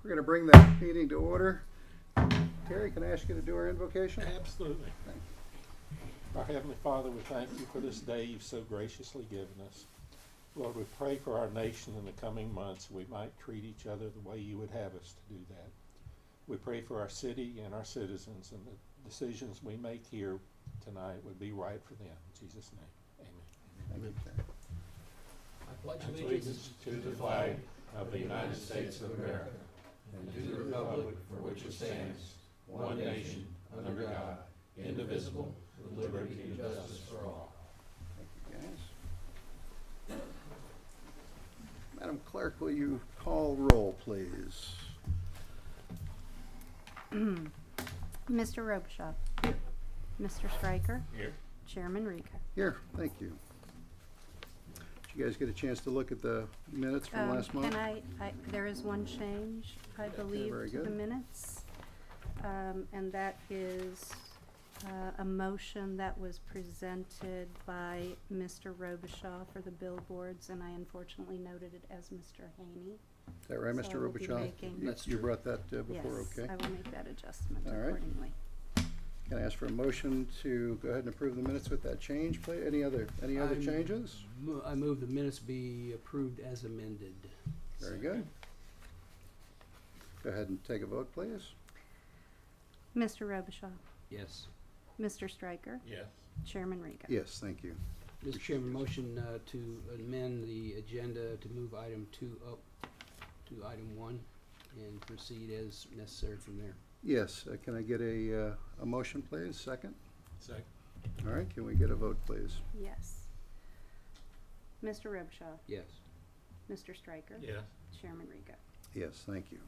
We're going to bring the meeting to order. Terry, can I ask you to do our invocation? Absolutely. Our Heavenly Father, we thank you for this day you've so graciously given us. Lord, we pray for our nation in the coming months we might treat each other the way you would have us to do that. We pray for our city and our citizens, and the decisions we make here tonight would be right for them. In Jesus' name, amen. Thank you, Terry. I pledge allegiance to the flag of the United States of America and to the republic for which it stands, one nation, under God, indivisible, with liberty and justice for all. Thank you, guys. Madam Clerk, will you call roll, please? Mr. Robichaud. Mr. Stryker. Here. Chairman Rika. Here, thank you. Did you guys get a chance to look at the minutes from last month? There is one change, I believe, very to the good. minutes. And that is a motion that was presented by Mr. Robichaud for the billboards, and I unfortunately noted it as Mr. Haney. Is that right, So Mr. I will be Robichaud? making- That's You true. brought that before, Yes, okay? I will make that adjustment All right. accordingly. Can I ask for a motion to go ahead and approve the minutes with that change, please? Any other changes? I move the minutes be approved as amended. Very good. Go ahead and take a vote, please. Mr. Robichaud. Yes. Mr. Stryker. Yes. Chairman Rika. Yes, thank you. Mr. Chairman, motion to amend the agenda to move item 2 up to item 1 and proceed as necessary from there. Yes, can I get a motion, please? Second? Second. All right, can we get a vote, please? Yes. Mr. Robichaud. Yes. Mr. Stryker. Yes. Chairman Rika. Yes, thank you.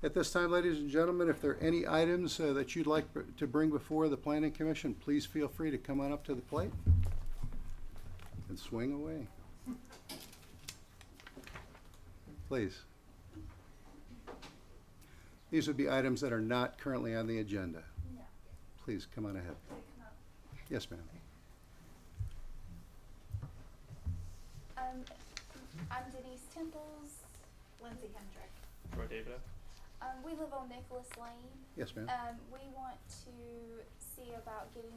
At this time, ladies and gentlemen, if there are any items that you'd like to bring before the Planning Commission, please feel free to come on up to the plate and swing away. Please. These would be items that are not currently on the agenda. No. Please come on ahead. Yes, ma'am. I'm Denise Temples, Lindsay Hendrick. Troy David. We live on Nicholas Lane. Yes, ma'am. We want to see about getting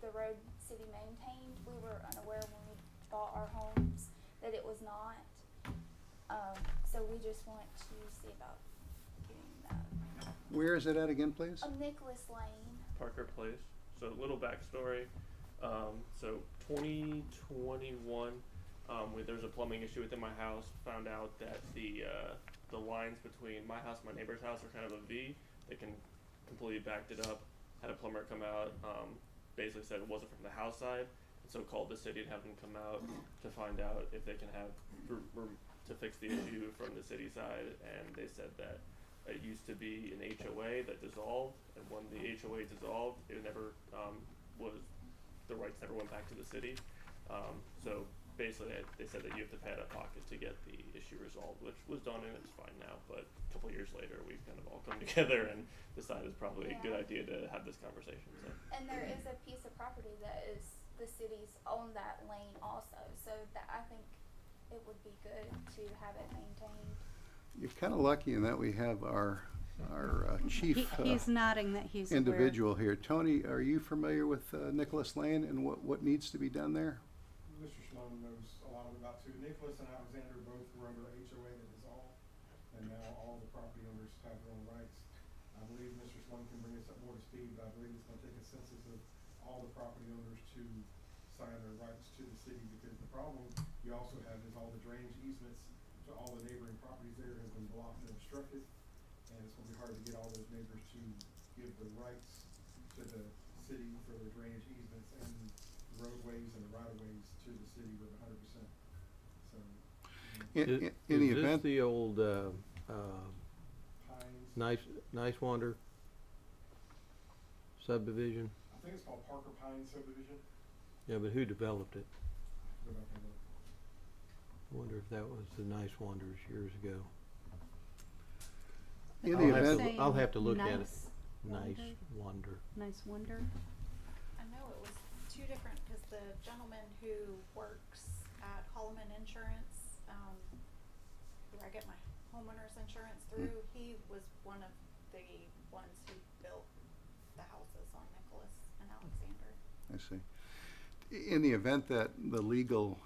the road city maintained. We were unaware when we bought our homes that it was not. So we just want to see about getting that. Where is it at again, please? Nicholas Lane. Parker Place. So a little backstory. So 2021, there's a plumbing issue within my house. Found out that the lines between my house and my neighbor's house are kind of a V. They can completely backed it up. Had a plumber come out. Basically said it wasn't from the house side, and so called the city and had them come out to find out if they can have to fix the issue from the city side. And they said that it used to be an HOA that dissolved, and when the HOA dissolved, it never the rights never went back to the city. So basically, they said that you have to pay out of pocket to get the issue resolved, which was done and it's fine now. But a couple of years later, we've kind of all come together and decided it's probably a good idea to have this conversation. So. And there is a piece of property that is the city's on that lane also. So that I think it would be good to have it maintained. You're kind of lucky in that we have our chief He's nodding that he's individual here. Tony, are you familiar with Nicholas Lane and what needs to be done there? Mr. Sloan knows a lot about too. Nicholas and Alexander both were under HOA that dissolved, and now all the property owners have their own rights. I believe Mr. Sloan can bring us up more to speed, but I believe it's going to take a census of all the property owners to sign their rights to the city, because the problem you also have is all the drainage easements to all the neighboring properties there have been blocked and obstructed, and it's going to be hard to get all those neighbors to give the rights to the city for the drainage easements and roadways and the right-of-ways to the city with 100%. So, In the Is event, this the old Pines, Nice Wander subdivision? I think it's called Parker Pines subdivision. Yeah, but who developed it? Go back and look. I wonder if that was the Nice Wanderers years ago. in I'll the have event, to- I'll have to look at it. Nice Nice Wander. Wander. Nice wonder. I know it was two different, because the gentleman who works at Holloman Insurance, where I get my homeowner's insurance through, he was one of the ones who built the houses on Nicholas and Alexander. I see. In the event that the legal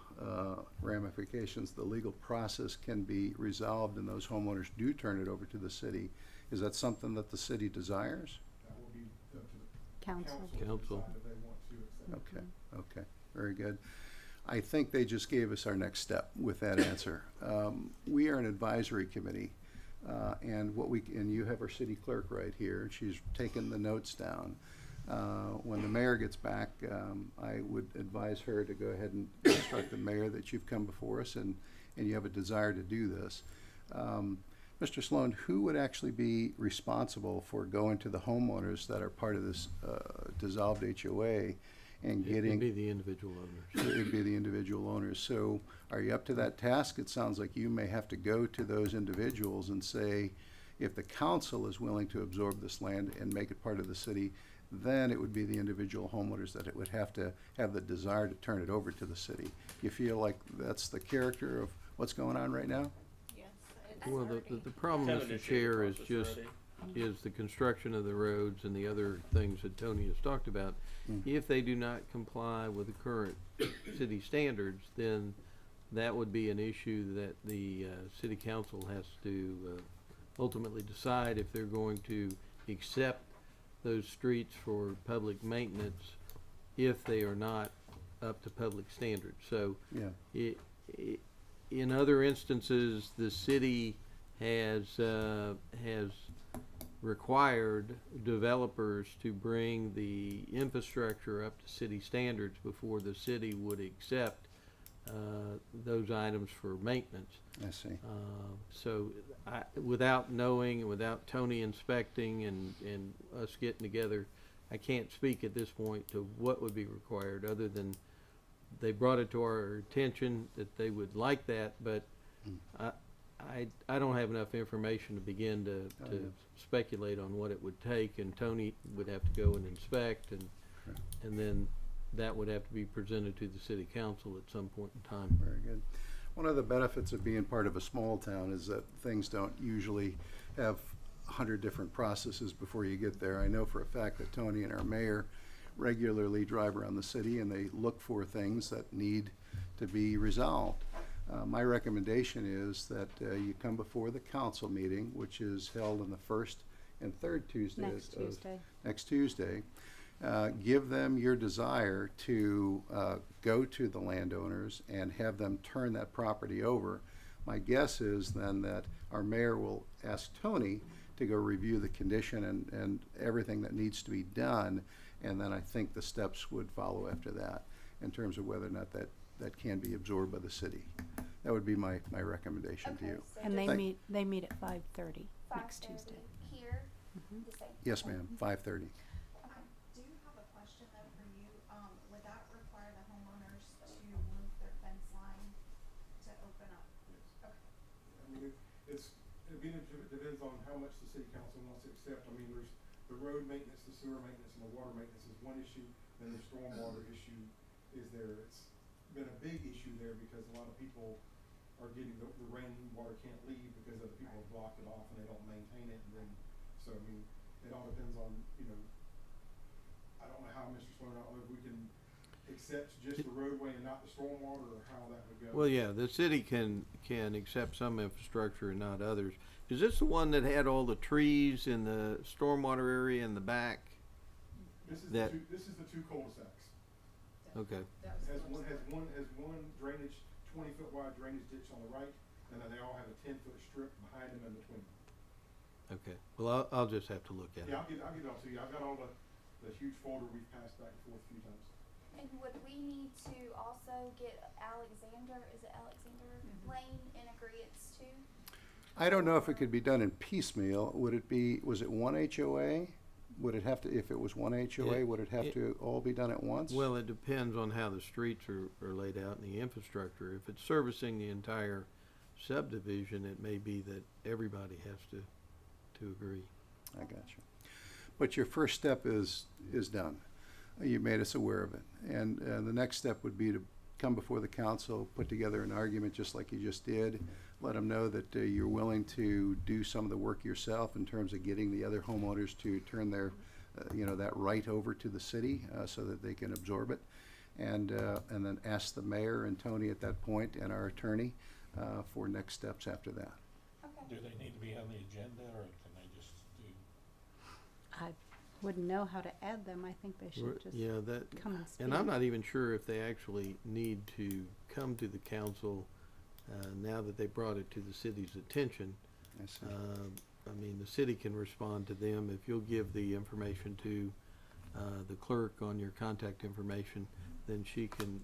ramifications, the legal process can be resolved and those homeowners do turn it over to the city, is that something that the city desires? That will be up to the Council. council to Council. decide if they want to accept. Okay, okay, very good. I think they just gave us our next step with that answer. We are an advisory committee, and and you have our city clerk right here, she's taken the notes down. When the mayor gets back, I would advise her to go ahead and instruct the mayor that you've come before us and you have a desire to do this. Mr. Sloan, who would actually be responsible for going to the homeowners that are part of this dissolved HOA and It'd getting? be the individual owners. It would be the individual owners. So are you up to that task? It sounds like you may have to go to those individuals and say, if the council is willing to absorb this land and make it part of the city, then it would be the individual homeowners that it would have to have the desire to turn it over to the city. You feel like that's the character of what's going on right now? Yes, it's Well, already. the problem, Kind of Mr. initiated Chair, the is process just, already. is the construction of the roads and the other things that Tony has talked about. If they do not comply with the current city standards, then that would be an issue that the city council has to ultimately decide if they're going to accept those streets for public maintenance if they are not up to public standards. So Yeah. in other instances, the city has required developers to bring the infrastructure up to city standards before the city would accept those items for maintenance. I see. So without knowing, and without Tony inspecting and us getting together, I can't speak at this point to what would be required, other than they brought it to our attention that they would like that, but I don't have enough information to begin to speculate on what it would take, and Tony would have to go and inspect, and then that would have to be presented to the city council at some point in time. Very good. One of the benefits of being part of a small town is that things don't usually have 100 different processes before you get there. I know for a fact that Tony and our mayor regularly drive around the city and they look for things that need to be resolved. My recommendation is that you come before the council meeting, which is held on the first and third Tuesdays next Tuesday. Give them your desire to go to the landowners and have them turn that property over. My guess is then that our mayor will ask Tony to go review the condition and everything that needs to be done, and then I think the steps would follow after that in terms of whether or not that can be absorbed by the city. That would be my recommendation to you. so And just they meet at 5:30 next 5:30 Tuesday. Here, Mhm. the same. Yes, ma'am, 5:30. Okay, do you have a question though for you? Would that require the homeowners to move their fence line to open up? Okay. I mean, it depends on how much the city council wants to accept. I mean, there's the road maintenance, the sewer maintenance, and the water maintenance is one issue, then the stormwater issue is there. It's been a big issue there because a lot of people are getting, the rainwater can't leave because other people have blocked it off and they don't maintain it, and then, so, I mean, it all depends on, I don't know how, Mr. Sloan, I don't know if we can accept just the roadway and not the stormwater, or how that would go. Well, yeah, the city can accept some infrastructure and not others. Is this the one that had all the trees in the stormwater area in the back? This is that- this is the two cul-de-sacs. Okay, Has one drainage, 20-foot wide drainage ditch on the right, and then they all have a 10-foot strip behind them in between. okay. Well, I'll just have to look at it. Yeah, I'll get it all to you. I've got all the huge folder we've passed back and forth a few times. And would we need to also get Alexander, is it Alexander Lane in agreeance too? I don't know if it could be done in piecemeal. Was it one HOA? Would it have to, if it was one HOA, would it have to all be done at once? Well, it depends on how the streets are laid out and the infrastructure. If it's servicing the entire subdivision, it may be that everybody has to agree. I got you. But your first step is done. You made us aware of it. And the next step would be come before the council, put together an argument just like you just did. Let them know that you're willing to do some of the work yourself in terms of getting the other homeowners to turn their, that right over to the city so that they can absorb it. And then ask the mayor and Tony at that point and our attorney for next steps after that. Okay. Do they need to be on the agenda, or can they just do? I wouldn't know how to add them. I think they should just Yeah, that, come and speak. and I'm not even sure if they actually need to come to the council, now that they brought it to the city's attention. I see. I mean, the city can respond to them. If you'll give the information to, the clerk on your contact information, then she can,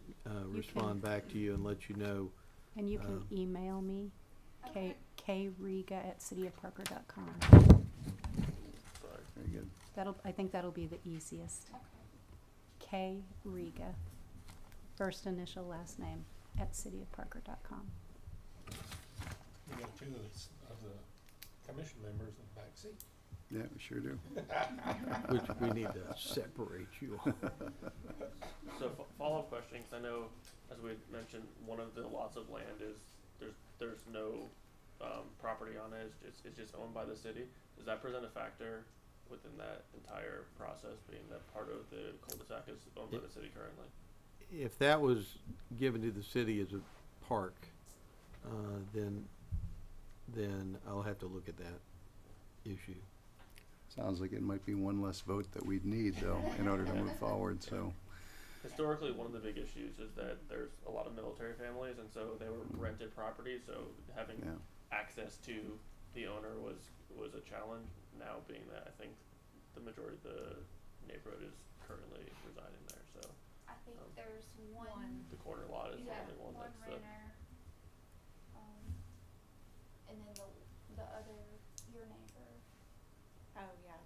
respond back to you and let you know. And you can email me, Okay. kriga@cityofparker.com. Sorry. Very good. I think that'll be the easiest. Okay. Kriga, first initial, last name, @cityofparker.com. You got two of the commission members in the back seat. Yeah, we sure do. Which we need to separate you all. So follow-up question, 'cause I know, as we had mentioned, one of the lots of land is, there's no, property on it, it's just owned by the city. Does that present a factor within that entire process, being that part of the cul-de-sac is owned by the city currently? If that was given to the city as a park, then I'll have to look at that issue. Sounds like it might be one less vote that we'd need, though, in order to move forward, so. Historically, one of the big issues is that there's a lot of military families, and so they were rented property, so having Yeah. access to the owner was a challenge. Now being that I think the majority of the neighborhood is currently residing there, so I think there's one. the corner lot is the Yeah, only one that's the. renter. And then the other, your neighbor, Oh, yeah,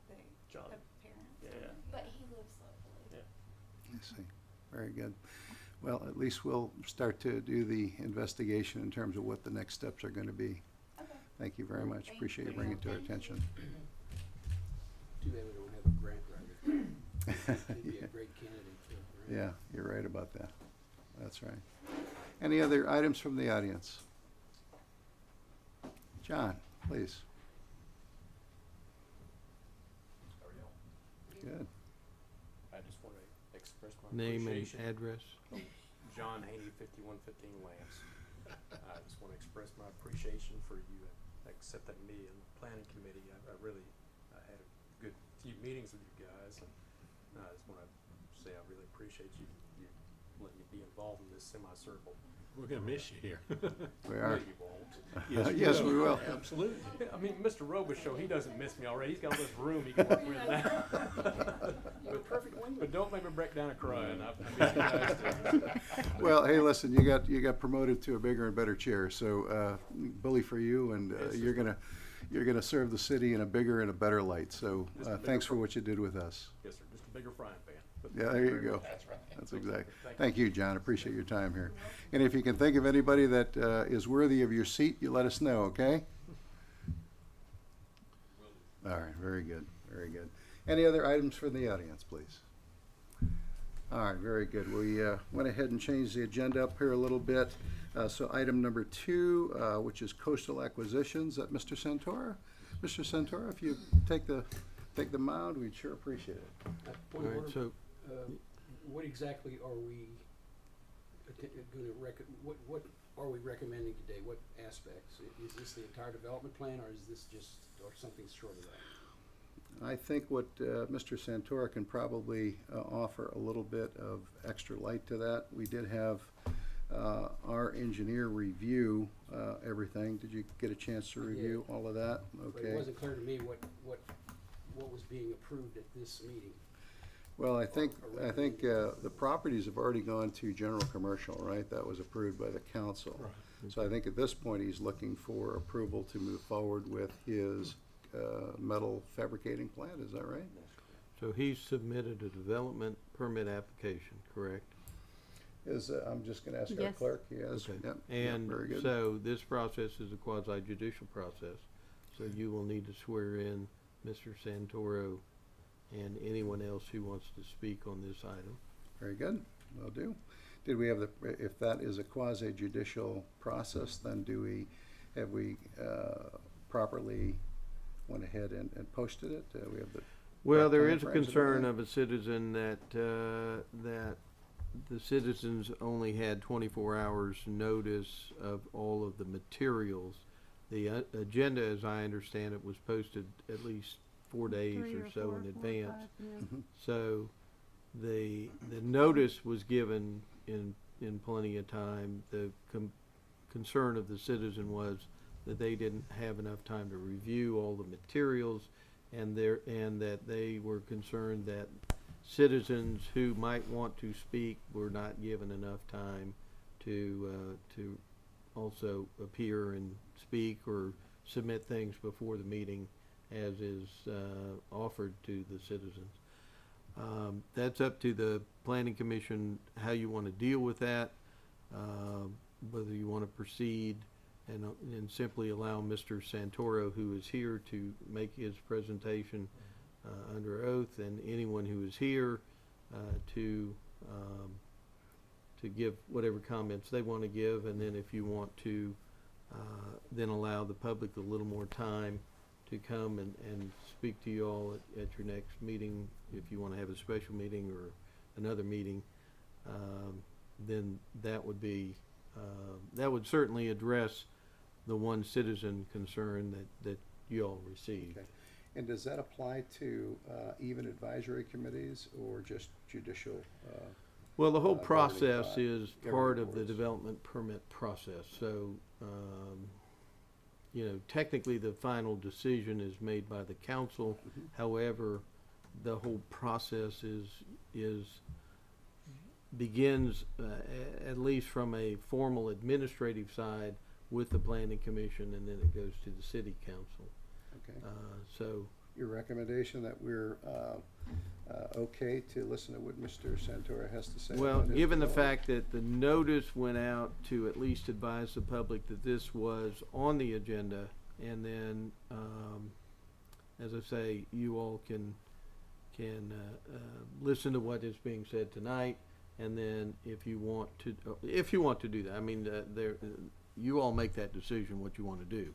John. the parent. Yeah. but he lives locally. Yeah. I see. Very good. Well, at least we'll start to do the investigation in terms of what the next steps are going to be. Okay. Thank you very much. Thank Appreciate you you. bringing it to our Thank you. attention. Too bad we don't have a grant writer. He'd be a great candidate for a grant. Yeah, you're right about that. That's right. Any other items from the audience? John, please. Good. I just want to express my Name and appreciation. address. John Haney, 5115 Lance. I just want to express my appreciation for you accepting me in the planning committee. I really had a good few meetings with you guys, and I just want to say I really appreciate you letting me be involved in this semicircle. We're gonna miss you here. We are. No, you won't. Yes, we will. Absolutely. I mean, Mr. Robichaux, he doesn't miss me already. He's got all this room he can work with now. But don't make me break down and cry. And I miss you guys too. Well, hey, listen, you got promoted to a bigger and better chair, so bully for you, and you're gonna serve the city in a bigger and a better light. So Just a bigger thanks for what you did with us. Yes, sir. Just a bigger frying pan. But Yeah, thank there you very go. much. That's right. That's exactly. Thank Thank you, John. Appreciate your time here. And if you can think of anybody that is worthy of your seat, you let us know, okay? All right, very good, very good. Any other items from the audience, please? All right, very good. We went ahead and changed the agenda up here a little bit. So item number 2, which is coastal acquisitions, Mr. Santora. Mr. Santora, if you take the mound, we'd sure appreciate it. All Point of right, order, so what exactly are we what are we recommending today? What aspects? Is this the entire development plan, or is this just, or something short of that? I think what Mr. Santora can probably offer a little bit of extra light to that. We did have our engineer review everything. Did you get a chance to I did. review all of that? But Okay. it wasn't clear to me what was being approved at this meeting. Well, I think the properties have already gone to general commercial, right? That was approved by the council. Right. So I think at this point, he's looking for approval to move forward with his metal fabricating plant. Is that right? So he's submitted a development permit application, correct? I'm just gonna ask our Yes. clerk. Yes. Okay. Yep. And Very good. so this process is a quasi judicial process. So you will need to swear in Mr. Santoro and anyone else who wants to speak on this item. Very good. Will do. Did we have the, if that is a quasi judicial process, then have we properly went ahead and posted it? We have the. Well, there time is a frames and concern everything? of a citizen that the citizens only had 24 hours notice of all of the materials. The agenda, as I understand it, was posted at least 4 days 3 or so four, in 4 or advance. 5, yeah. Mhm. So the notice was given in plenty of time. The concern of the citizen was that they didn't have enough time to review all the materials, and that they were concerned that citizens who might want to speak were not given enough time to also appear and speak or submit things before the meeting as is offered to the citizens. That's up to the planning commission how you want to deal with that, whether you want to proceed and simply allow Mr. Santoro, who is here, to make his presentation under oath, and anyone who is here to give whatever comments they want to give, and then if you want to then allow the public a little more time to come and speak to you all at your next meeting, if you want to have a special meeting or another meeting, then that would be that would certainly address the one citizen concern that you all received. Okay. And does that apply to even advisory committees or just judicial? Well, the whole governing process body, is governing part of the boards. development permit process. So, you know, technically the final decision is made by the council. Mhm. However, the whole process begins at least from a formal administrative side with the planning commission, and then it goes to the city council. Okay. So, Your recommendation that we're okay to listen to what Mr. Santoro has to say? well, about his given the development? fact that the notice went out to at least advise the public that this was on the agenda, and then, as I say, you all can listen to what is being said tonight, and then if you want to do that, I mean, you all make that decision what you want to do,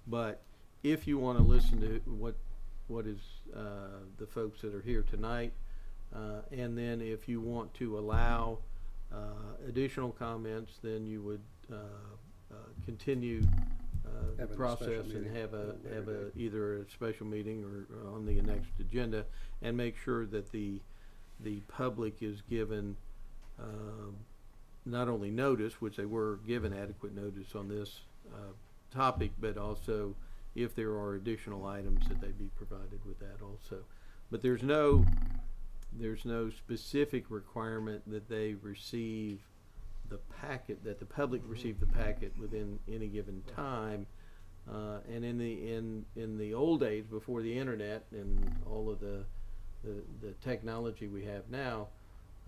but if you want to listen to what is the folks that are here tonight, and then if you want to allow additional comments, then you would continue the Having a special process and meeting have at a later date. either a special meeting or on the next agenda, and make sure that the public is given not only notice, which they were given adequate notice on this topic, but also if there are additional items that they be provided with that also. But there's no specific requirement that they receive the packet, that the public receive the packet within any given time. And in the old days, before the internet and all of the technology we have now,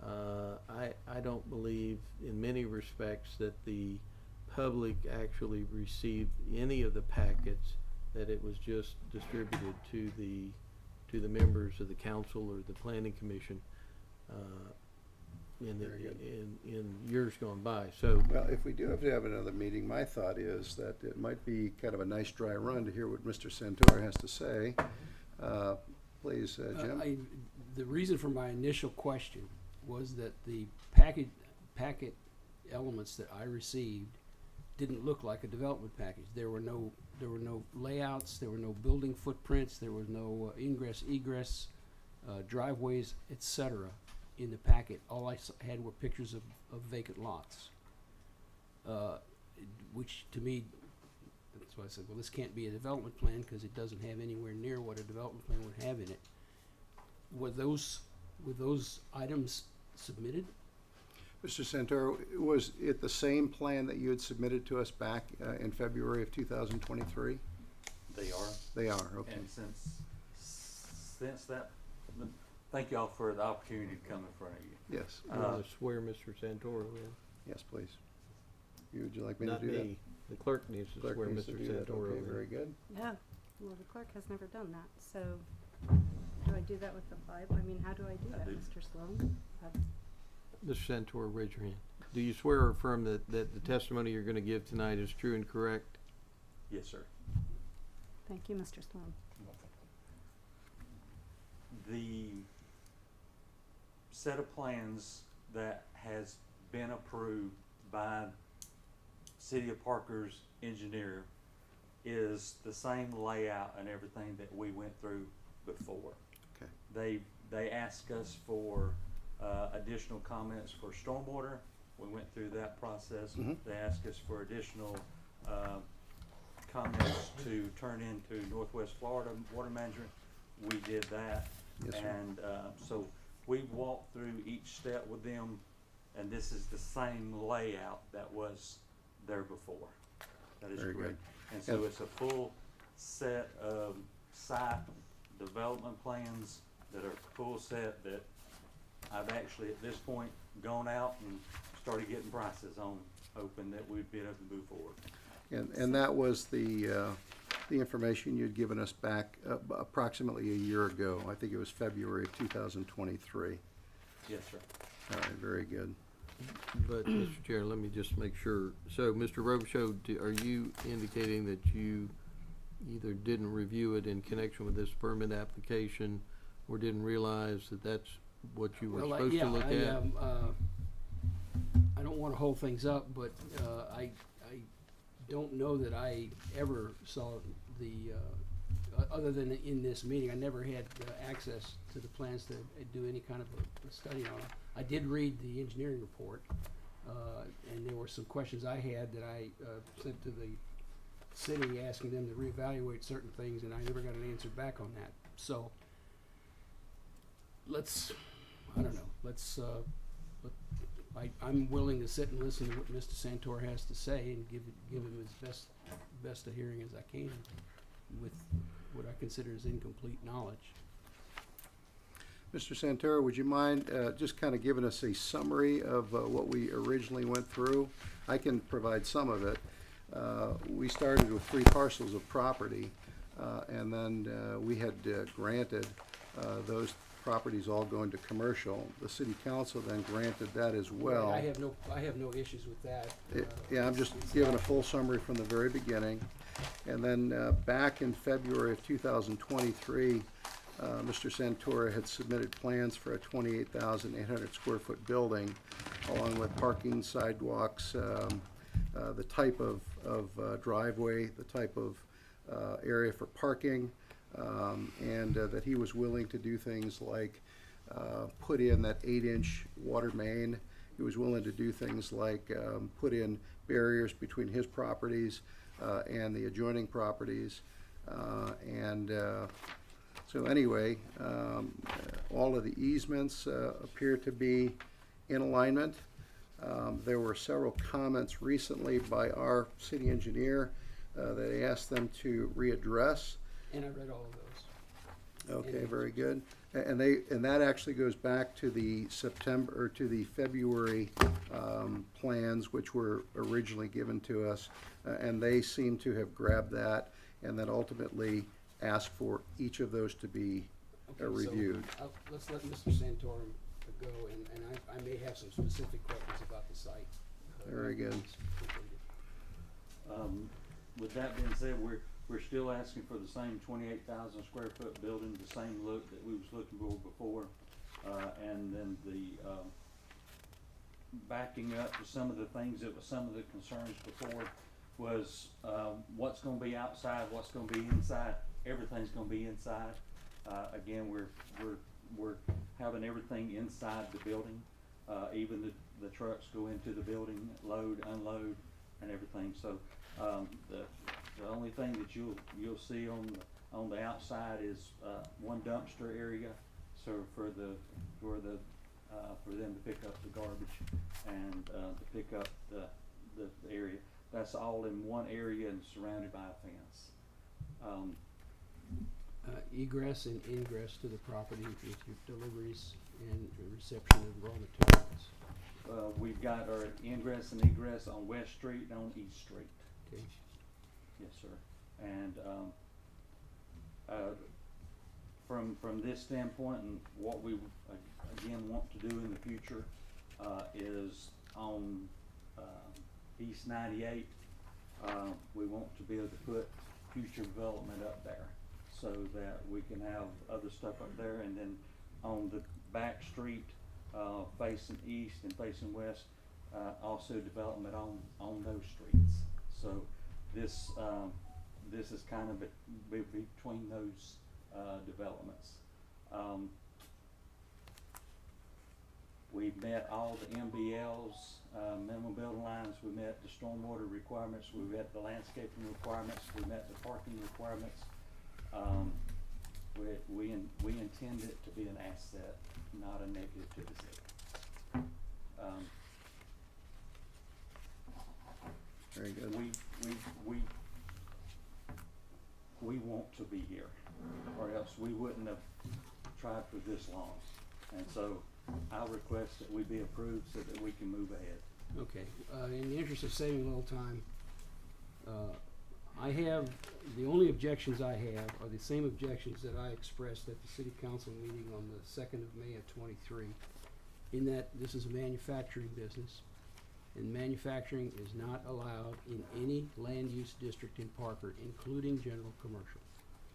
I don't believe in many respects that the public actually received any of the packets, that it was just distributed to the members of the council or the planning commission Very good. in years gone by. So, Well, if we do have to have another meeting, my thought is that it might be kind of a nice dry run to hear what Mr. Santoro has to say. Please, Jim? The reason for my initial question was that the packet elements that I received didn't look like a development package. There were no layouts, there were no building footprints, there was no ingress, egress, driveways, etc. in the packet. All I had were pictures of vacant lots, which to me, that's why I said, well, this can't be a development plan because it doesn't have anywhere near what a development plan would have in it. Were those items submitted? Mr. Santoro, was it the same plan that you had submitted to us back in February of 2023? They are. They are, okay. And since that, thank y'all for the opportunity to come in front of you. Yes, you want to swear Mr. Santoro in? yes, please. Would you like me to Not do that? me. The clerk needs to Clerk swear needs to Mr. do that. Santoro Okay, in. very good. Yeah, well, the clerk has never done that, so do I do that with the Bible? I mean, how do I do I that, do. Mr. Sloan? Mr. Santor, raise your hand. Do you swear or affirm that the testimony you're gonna give tonight is true and correct? Yes, sir. Thank you, Mr. Sloan. The set of plans that has been approved by City of Parker's engineer is the same layout and everything that we went through before. Okay. They asked us for additional comments for stormwater. We went through that process. Mhm. They asked us for additional comments to turn into Northwest Florida Water Management. We did that. Yes, sir. And so we walked through each step with them, and this is the same layout that was there before. That is Very correct. good. And so Yeah. it's a full set of site development plans that are full set that I've actually at this point gone out and started getting prices on, hoping that we'd be able to move forward. And that was the information you'd given us back approximately a year ago. I think it was February of 2023. Yes, sir. All right, very good. But, Mr. Chair, let me just make sure. So, Mr. Robichaud, are you indicating that you either didn't review it in connection with this permit application or didn't realize that that's what you were supposed to look at? I don't wanna hold things up, but, I don't know that I ever saw the, other than in this meeting, I never had access to the plans to do any kind of a study on it. I did read the engineering report, and there were some questions I had that I sent to the city asking them to reevaluate certain things, and I never got an answer back on that. So, I don't know, I'm willing to sit and listen to what Mr. Santor has to say and give him as best a hearing as I can with what I consider as incomplete knowledge. Mr. Santoro, would you mind just kind of giving us a summary of what we originally went through? I can provide some of it. We started with 3 parcels of property, and then we had granted those properties all going to commercial. The city council then granted that as well. I have no issues with that. Yeah, I'm just giving a full summary from the very beginning. And then back in February of 2023, Mr. Santora had submitted plans for a 28,800 square foot building, along with parking, sidewalks, the type of driveway, the type of area for parking, and that he was willing to do things like put in that 8-inch water main. He was willing to do things like put in barriers between his properties and the adjoining properties. So anyway, all of the easements appear to be in alignment. There were several comments recently by our city engineer that I asked them to readdress. And I read all of those. Okay, very good. And that actually goes back to the February plans, which were originally given to us, and they seem to have grabbed that and then ultimately asked for each of those to be reviewed. So, let's let Mr. Santorum go, and I may have some specific questions about the site. Very good. With that being said, we're still asking for the same 28,000 square foot building, the same look that we was looking for before. And then the, backing up to some of the things that was some of the concerns before was, what's gonna be outside, what's gonna be inside. Everything's gonna be inside. Again, we're having everything inside the building. Even the trucks go into the building, load, unload, and everything. So, the only thing that you'll see on the outside is one dumpster area, so for them to pick up the garbage and to pick up the area. That's all in one area and surrounded by a fence. Egress and ingress to the property with your deliveries and reception of raw materials. We've got our ingress and egress on West Street and on East Street. Okay. Yes, sir. And from this standpoint and what we again want to do in the future, is on, East 98. We want to be able to put future development up there so that we can have other stuff up there. And then on the back street, facing east and facing west, also development on those streets. So this is kind of between those developments. We've met all the MBLs, minimum building lines, we met the stormwater requirements, we met the landscaping requirements, we met the parking requirements. We intend it to be an asset, not a negative to the city. Very good. We want to be here, or else we wouldn't have tried for this long. And so I'll request that we be approved so that we can move ahead. Okay, in the interest of saving a little time, I have, the only objections I have are the same objections that I expressed at the city council meeting on the 2nd of May of '23, in that this is a manufacturing business, and manufacturing is not allowed in any land use district in Parker, including general commercial.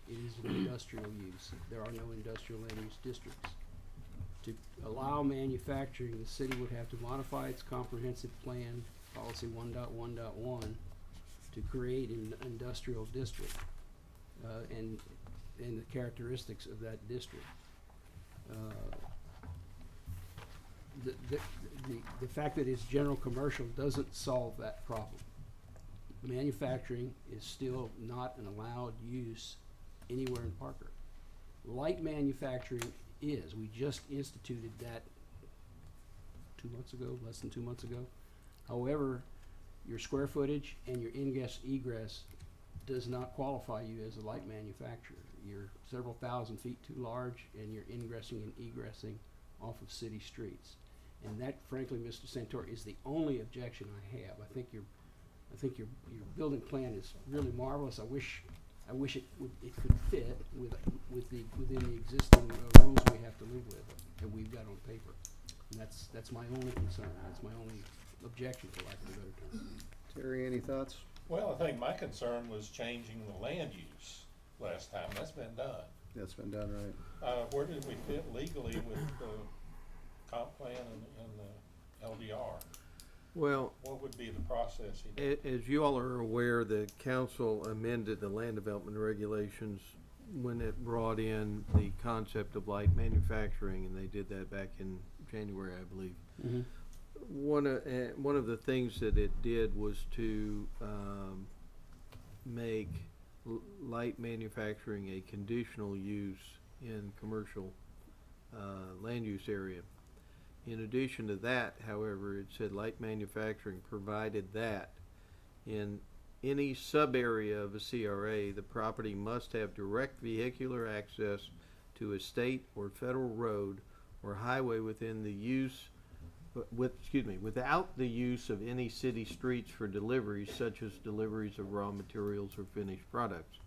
It is an industrial use. There are no industrial land use districts. To allow manufacturing, the city would have to modify its comprehensive plan, policy 1.1.1, to create an industrial district, and the characteristics of that district. The fact that it's general commercial doesn't solve that problem. Manufacturing is still not an allowed use anywhere in Parker. Light manufacturing is. We just instituted that 2 months ago, less than 2 months ago. However, your square footage and your ingress egress does not qualify you as a light manufacturer. You're several thousand feet too large, and you're ingressing and egressing off of city streets. And that, frankly, Mr. Santori, is the only objection I have. I think your building plan is really marvelous. I wish it could fit within the existing rules we have to live with that we've got on paper. And that's my only concern. That's my only objection, for lack of a better term. Terry, any thoughts? Well, I think my concern was changing the land use last time. That's been done. That's been done right. Where did we fit legally with the comp plan and the LDR? Well, What would be the process? He did? as you all are aware, the council amended the land development regulations when it brought in the concept of light manufacturing, and they did that back in January, I believe. Mm-hmm. One of the things that it did was to make light manufacturing a conditional use in commercial land use area. In addition to that, however, it said light manufacturing provided that in any sub-area of a CRA, the property must have direct vehicular access to a state or federal road or highway within the use, without the use of any city streets for deliveries, such as deliveries of raw materials or finished products.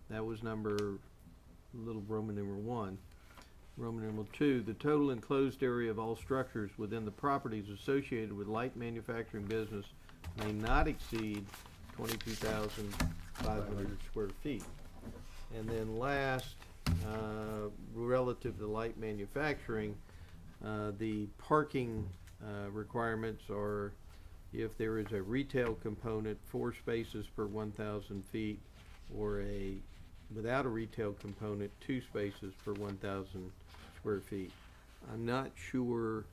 That was little Roman numeral 1. Roman numeral 2, the total enclosed area of all structures within the properties associated with light manufacturing business may not exceed 22,500 square feet. And then last, relative to light manufacturing, the parking requirements are, if there is a retail component, 4 spaces per 1,000 feet, or without a retail component, 2 spaces per 1,000 square feet. I'm not sure,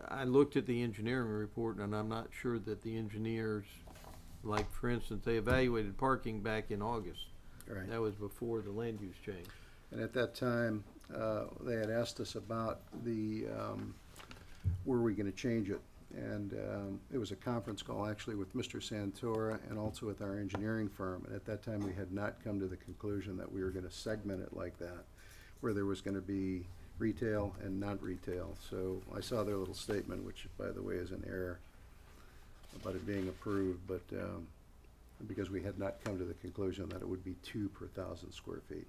I looked at the engineering report, and I'm not sure that the engineers, like for instance, they evaluated parking back in August. Right. That was before the land use change. And at that time, they had asked us about were we going to change it? And it was a conference call actually with Mr. Santora and also with our engineering firm. And at that time, we had not come to the conclusion that we were going to segment it like that, where there was going to be retail and non-retail. So I saw their little statement, which by the way is an error about it being approved, but because we had not come to the conclusion that it would be 2 per 1,000 square feet.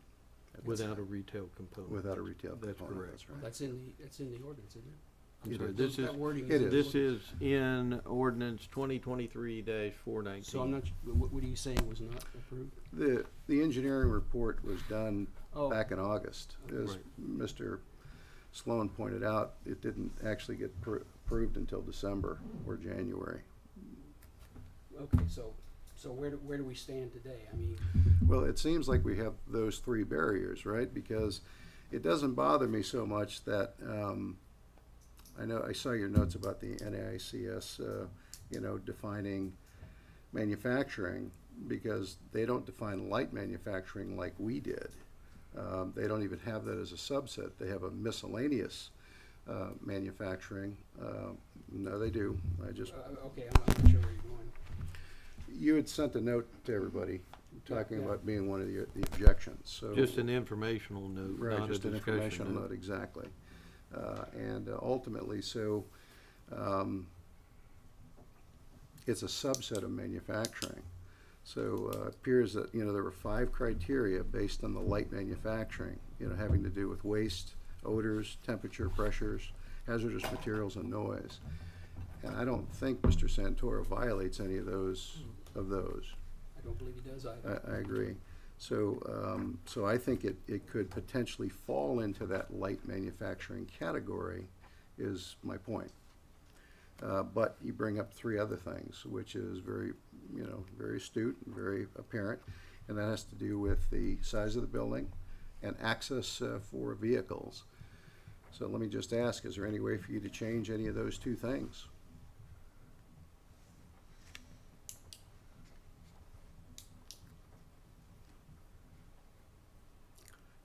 Without a retail component. Without a retail That's component, correct. that's right. That's in the ordinance, isn't it? I'm It sorry, is. this is, That wording It in this the is in ordinance 2023-419. So I'm not, what are you saying was not approved? The engineering report was done Oh. back in August. As Right. Mr. Sloan pointed out, it didn't actually get approved until December or January. Okay, so where do we stand today? I mean, Well, it seems like we have those three barriers, right? Because it doesn't bother me so much that, I know, I saw your notes about the NAICS, defining manufacturing, because they don't define light manufacturing like we did. They don't even have that as a subset. They have a miscellaneous manufacturing. No, they do. okay, I'm not sure where you're going. You had sent a note to everybody talking Yeah. about being one of the objections, so. Just an informational note, Right, not a just an discussion informational note, exactly. And ultimately, so, it's a subset of manufacturing. So it appears that, there were 5 criteria based on the light manufacturing, having to do with waste, odors, temperature, pressures, hazardous materials, and noise. And I don't think Mr. Santoro violates any of those. I don't believe he does either. I agree. So, so I think it could potentially fall into that light manufacturing category, is my point. But you bring up 3 other things, which is very, very astute and very apparent, and that has to do with the size of the building and access for vehicles. So let me just ask, is there any way for you to change any of those 2 things?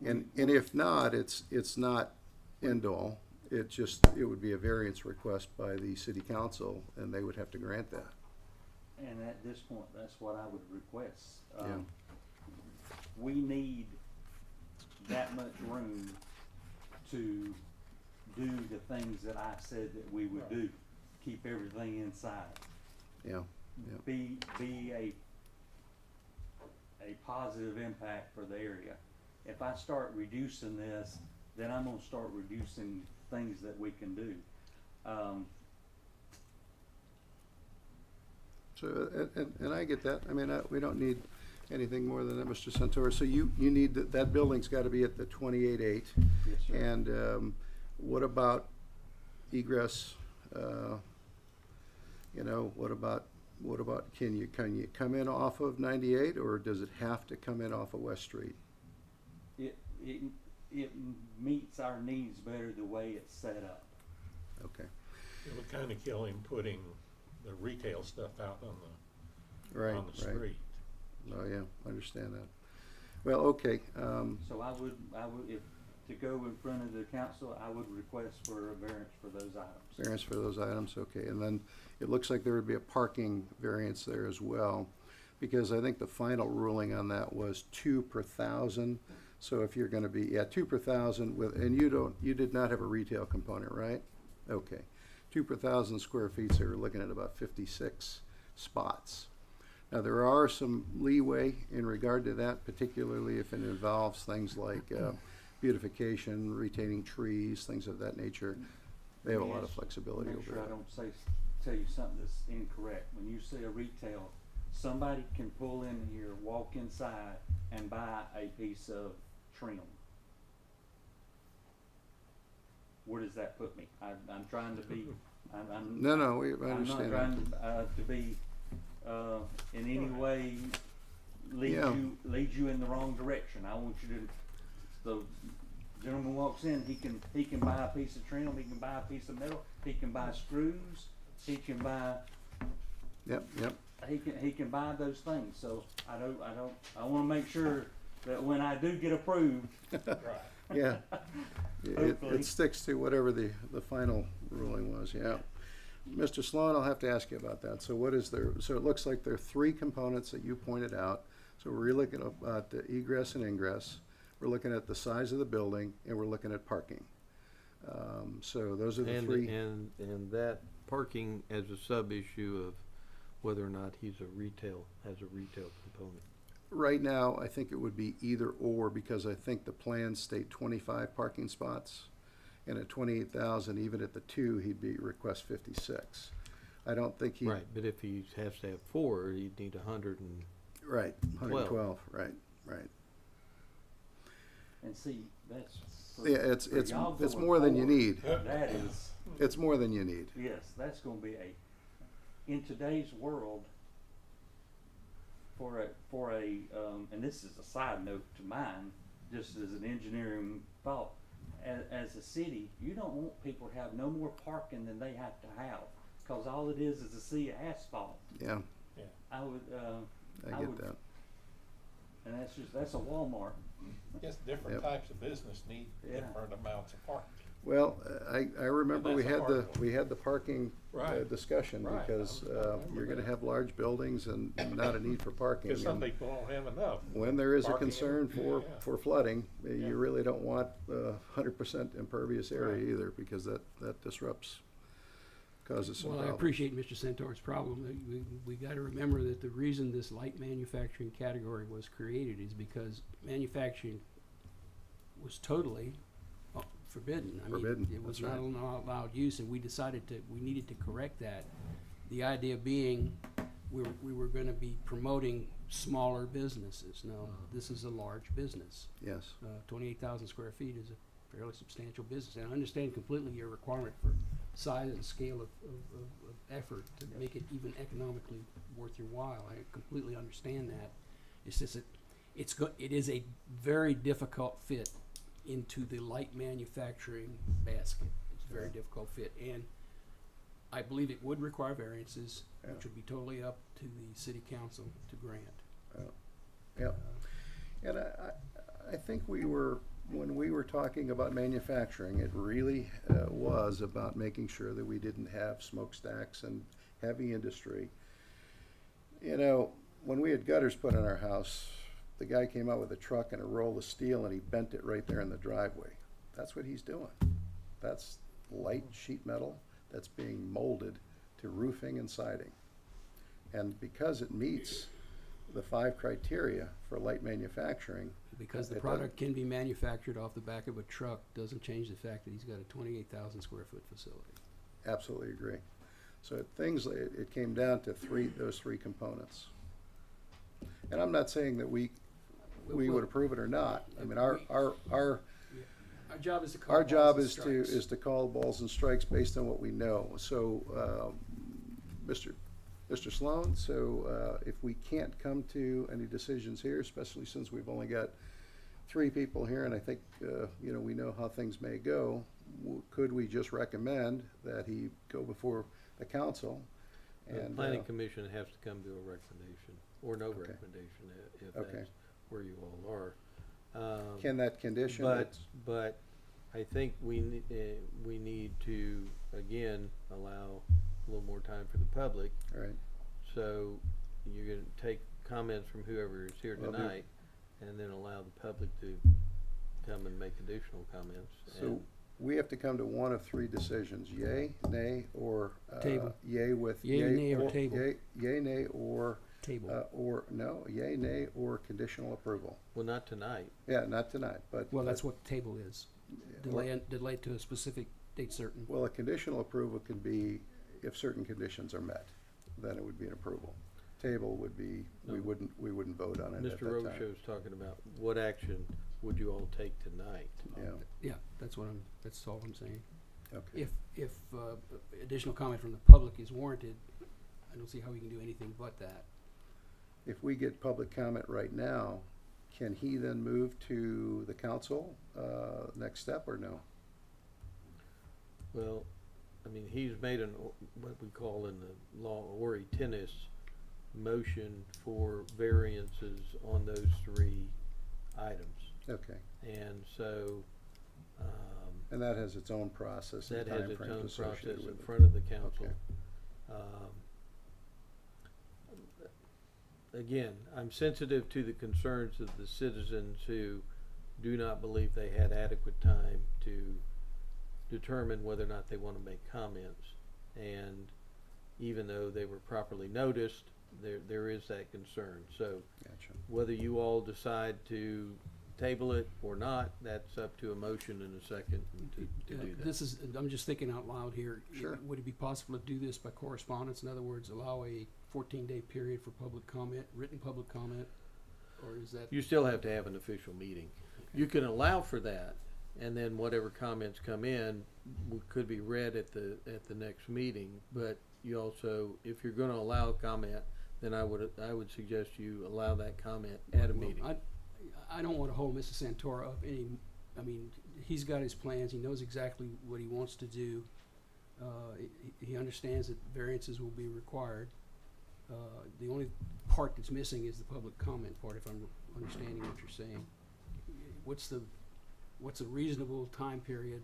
And if not, it's not end all. It would be a variance request by the city council, and they would have to grant that. And at this point, that's what I would request. Yeah. We need that much room to do the things that I said that we would do. Keep everything inside. Yeah, Be a positive impact for the area. If I start reducing this, then I'm gonna start reducing things that we can do. so, and I get that. I mean, we don't need anything more than that, Mr. Santoro. So you need, that building's gotta be at the 28.8. Yes, sir. And what about egress? What about, can you come in off of 98, or does it have to come in off of West Street? It meets our needs better the way it's set up. Okay, It would kinda kill him putting the retail stuff out on right, the right. street. Oh, yeah, understand that. Well, okay, So I would, if, to go in front of the council, I would request for a variance for those items. variance for those items, okay. And then it looks like there would be a parking variance there as well, because I think the final ruling on that was 2 per 1,000. So if you're gonna be, 2 per 1,000 with, and you did not have a retail component, right? Okay, 2 per 1,000 square feet, so you're looking at about 56 spots. Now, there are some leeway in regard to that, particularly if it involves things like beautification, retaining trees, things of that nature. They have a lot of flexibility Make over sure I there. don't tell you something that's incorrect. When you say a retail, somebody can pull in here, walk inside, and buy a piece of trim. Where does that put me? I'm trying to be, I'm. No, I I'm not understand that. trying to be, in any way lead Yeah. you in the wrong direction. I want you to, the gentleman walks in, he can buy a piece of trim, he can buy a piece of metal, he can buy screws, he can buy, Yep, he can buy those things. So I wanna make sure that when I do get approved, yeah. It Hopefully. sticks to whatever the final ruling was, yeah. Mr. Sloan, I'll have to ask you about that. So what is there, so it looks like there are 3 components that you pointed out. So we're looking at the egress and ingress, we're looking at the size of the building, and we're looking at parking. So those are the And, 3. and that parking as a sub-issue of whether or not has a retail component. Right now, I think it would be either or, because I think the plans state 25 parking spots, And at 28,000, even at the 2, he'd be request 56. I don't think he. Right, but if he has to have 4, he'd need 100 and, Right, 112, right, right. And see, that's. for- Yeah, it's, for y'all it's going more than you forward, need. That is, It's more than you need. yes, that's gonna be in today's world, for a, and this is a side note to mine, just as an engineering thought, as a city, you don't want people to have no more parking than they have to have, cause all it is a sea of asphalt. Yeah, I would, I I get would- that. and that's a Walmart. Yes, different Yep. types of business need Yeah. different amounts of parking. Well, I remember And we that's a had hard the, one. we had the parking Right. discussion Right. because I remember you're gonna that. have large buildings and not a need for parking. Because some And people don't have enough. when there is a parking. concern for, Yeah. for flooding, Yeah. you really don't want a 100% impervious area Right. either because that disrupts, causes some Well, I problems. appreciate Mr. Centaur's problem. We gotta remember that the reason this light manufacturing category was created is because manufacturing was totally forbidden. I mean, Forbidden, it was that's not right. allowed use, and we decided we needed to correct that. The idea being, we were gonna be promoting smaller businesses. No, this is a large business. Yes, 28,000 square feet is a fairly substantial business. And I understand completely your requirement for size and scale of effort to make it even economically worth your while. I completely understand that. It's just that it is a very difficult fit into the light manufacturing basket. It's a very difficult fit. And I believe it would require variances, Yeah. which would be totally up to the city council to grant. yeah. And I think when we were talking about manufacturing, it really was about making sure that we didn't have smokestacks and heavy industry. You know, when we had gutters put in our house, the guy came out with a truck and a roll of steel and he bent it right there in the driveway. That's what he's doing. That's light sheet metal that's being molded to roofing and siding. And because it meets the 5 criteria for light manufacturing, Because the It product can be manufactured off the back of a truck doesn't change the fact that he's got a 28,000 square foot facility. absolutely agree. So it came down to those three components. And I'm not saying that we would approve it or not. I mean, our Our job is to call our balls job and is to, strikes. is to call balls and strikes based on what we know. So, Mr. Sloan, so, if we can't come to any decisions here, especially since we've only got 3 people here, and I think, you know, we know how things may go, could we just recommend that he go before the council? the And, planning commission has to come to a recommendation, or no Okay. recommendation, if Okay. that's where you all are. Can that condition? But I think we need to, again, allow a little more time for the public. Right, So you're gonna take comments from whoever is here Will do. tonight, and then allow the public to come and make additional comments. so And we have to come to one of 3 decisions, yay, nay, or, Table. yay with. Yay, nay, or table. Yay, nay, or, Table. yay, nay, or conditional approval. Well, not tonight. Yeah, not tonight, but. Well, that's what the table is. Well, Delay to a specific date certain. Well, a conditional approval can be if certain conditions are met, then it would be an approval. Table would be, we No. wouldn't vote on it at Mr. that time. Robichaud's talking about what action would you all take tonight? Yeah, Yeah, that's all I'm saying. okay. If additional comment from the public is warranted, I don't see how we can do anything but that. If we get public comment right now, can he then move to the council, next step, or no? Well, I mean, he's made what we call in the law, ori tennis motion for variances on those 3 items. Okay, And so, and that has its own process and that has its timeframes own associated process in with it. front of the council. Okay. Again, I'm sensitive to the concerns of the citizens who do not believe they had adequate time to determine whether or not they want to make comments. And even though they were properly noticed, there is that concern. So Gotcha. whether you all decide to table it or not, that's up to a motion and a second to do that. This is, I'm just thinking out loud here. Sure. Would it be possible to do this by correspondence? In other words, allow a 14-day period for public comment, written public comment? Or is that? You still have to have an official meeting. You can allow for that, and then whatever comments come in could be read at the next meeting. But you also, if you're gonna allow comment, then I would suggest you allow that comment at a Well, meeting. I don't wanna hold Mr. Santora up any, I mean, he's got his plans, he knows exactly what he wants to do. He understands that variances will be required. The only part that's missing is the public comment part, if I'm understanding what you're saying. What's a reasonable time period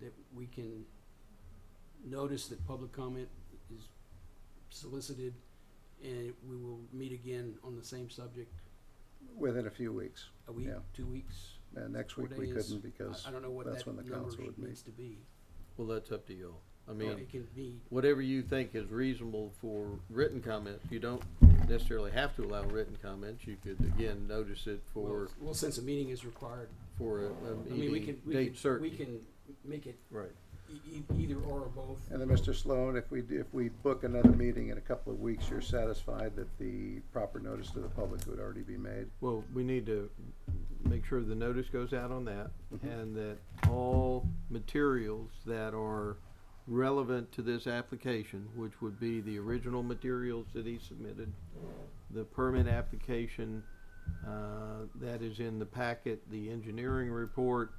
that we can notice that public comment is solicited, and we will meet again on the same subject? Within a few weeks. A week, Yeah. 2 weeks? Next 4 week we days? couldn't because I don't know what that's that when the number council would meet. needs to be. Well, that's up to you. I Or mean, it can be, whatever you think is reasonable for written comments. You don't necessarily have to allow written comments. You could, again, notice it for well, since a meeting is required, a I mean, meeting date certain. we can make it Right. either or both. And then, Mr. Sloan, if we book another meeting in a couple of weeks, you're satisfied that the proper notice to the public would already be made? Well, we need to make sure the notice goes out on that, Mhm. and that all materials that are relevant to this application, which would be the original materials that he submitted, the permit application, that is in the packet, the engineering report,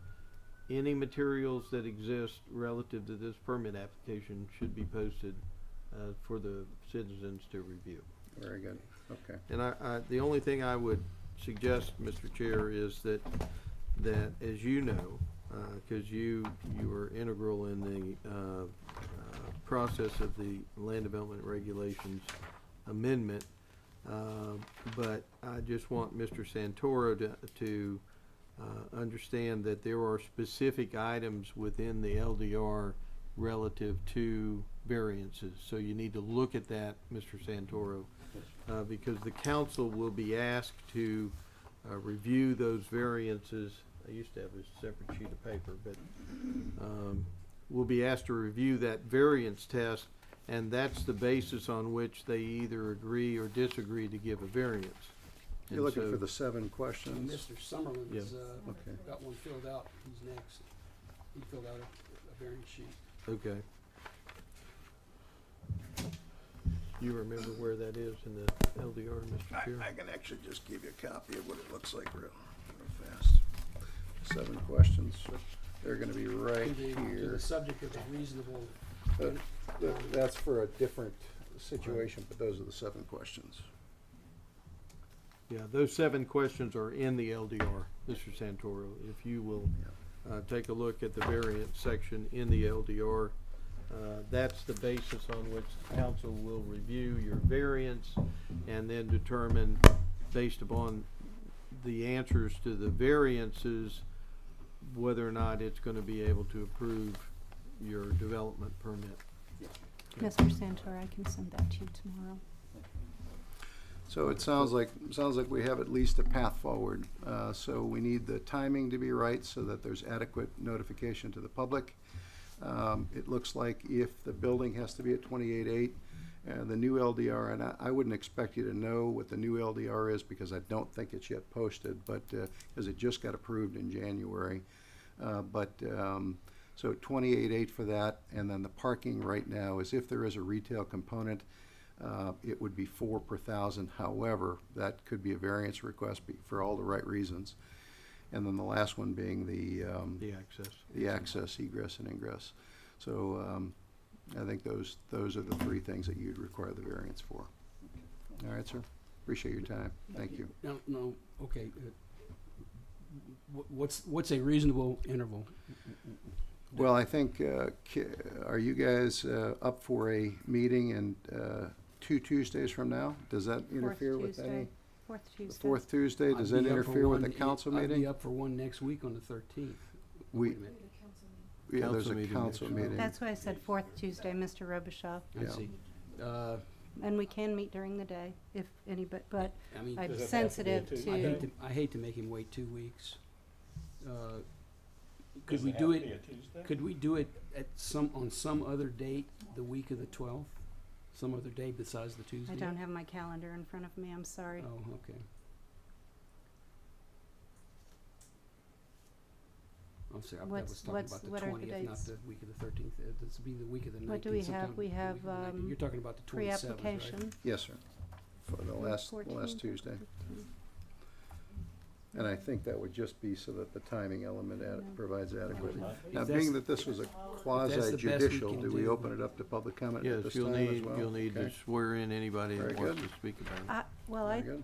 any materials that exist relative to this permit application should be posted, for the citizens to review. Very good, okay. And the only thing I would suggest, Mr. Chair, is that as you know, cause you were integral in the, process of the land development regulations amendment, but I just want Mr. Santoro to understand that there are specific items within the LDR relative to variances. So you need to look at that, Mr. Santoro, because the council will be asked to review those variances. I used to have a separate sheet of paper, but we'll be asked to review that variance test, and that's the basis on which they either agree or disagree to give a variance. You're And looking so- for the 7 And questions? Mr. Summerlin's, Okay. got one filled out, he's next. He filled out a variance sheet. Okay. You remember where that is in the LDR, Mr. Chair? I can actually just give you a copy of what it looks like real fast. 7 questions, they're gonna be right To here. the subject of a reasonable, That's for a different situation, but those are the 7 questions. Yeah, those 7 questions are in the LDR, Mr. Santoro. If you will take a look at the variance section in the LDR, that's the basis on which the council will review your variance and then determine, based upon the answers to the variances, whether or not it's gonna be able to approve your development permit. Mr. Santor, I can send that to you tomorrow. So it sounds like we have at least a path forward. So we need the timing to be right so that there's adequate notification to the public. It looks like if the building has to be at 28.8, the new LDR, and I wouldn't expect you to know what the new LDR is because I don't think it's yet posted, but, because it just got approved in January. So 28.8 for that, and then the parking right now is if there is a retail component, it would be 4 per 1,000. However, that could be a variance request for all the right reasons. And then the last one being the access, egress and ingress. So I think those are the 3 things that you'd require the variance for. All right, sir. Appreciate your time. Thank you. no, okay. What's a reasonable interval? Well, I think, are you guys up for a meeting in 2 Tuesdays from now? Does that interfere with any? Fourth The Tuesday. 4th Tuesday, does I'd that be up for interfere with the one- council I'd be meeting? up for one next week on the 13th. We, Wait a minute. yeah, there's Council a meeting council next week. meeting. That's why I said fourth Tuesday, Mr. Robichaud. I Yeah. see. And we can meet during the day if anybody, but I mean, I'm Does it have to be a sensitive Tuesday? I hate to make him wait 2 weeks. Could Does we it do have to be it, a Tuesday? could we do it at on some other date, the week of the 12th? Some other day besides the Tuesday? I don't have my calendar in front of me, I'm sorry. Oh, okay. I'm sorry, I was What's- talking what's- about the what are the 20th, not dates? the week of the 13th. This would be the week of the 19th. What do we have? sometime We the have, week of the 19th. You're talking about the 27th, right? Pre-application. Yes, sir. For the last 14th, Tuesday. 15th. And I think that would just be so that the timing element provides adequate. Now, If being that's- that this was a best we quasi judicial, can do we do. open it up to public comment at Yes, this you'll time as need, well? you'll need to Okay. swear in anybody that Very wants good. to speak about it. Well, Very good.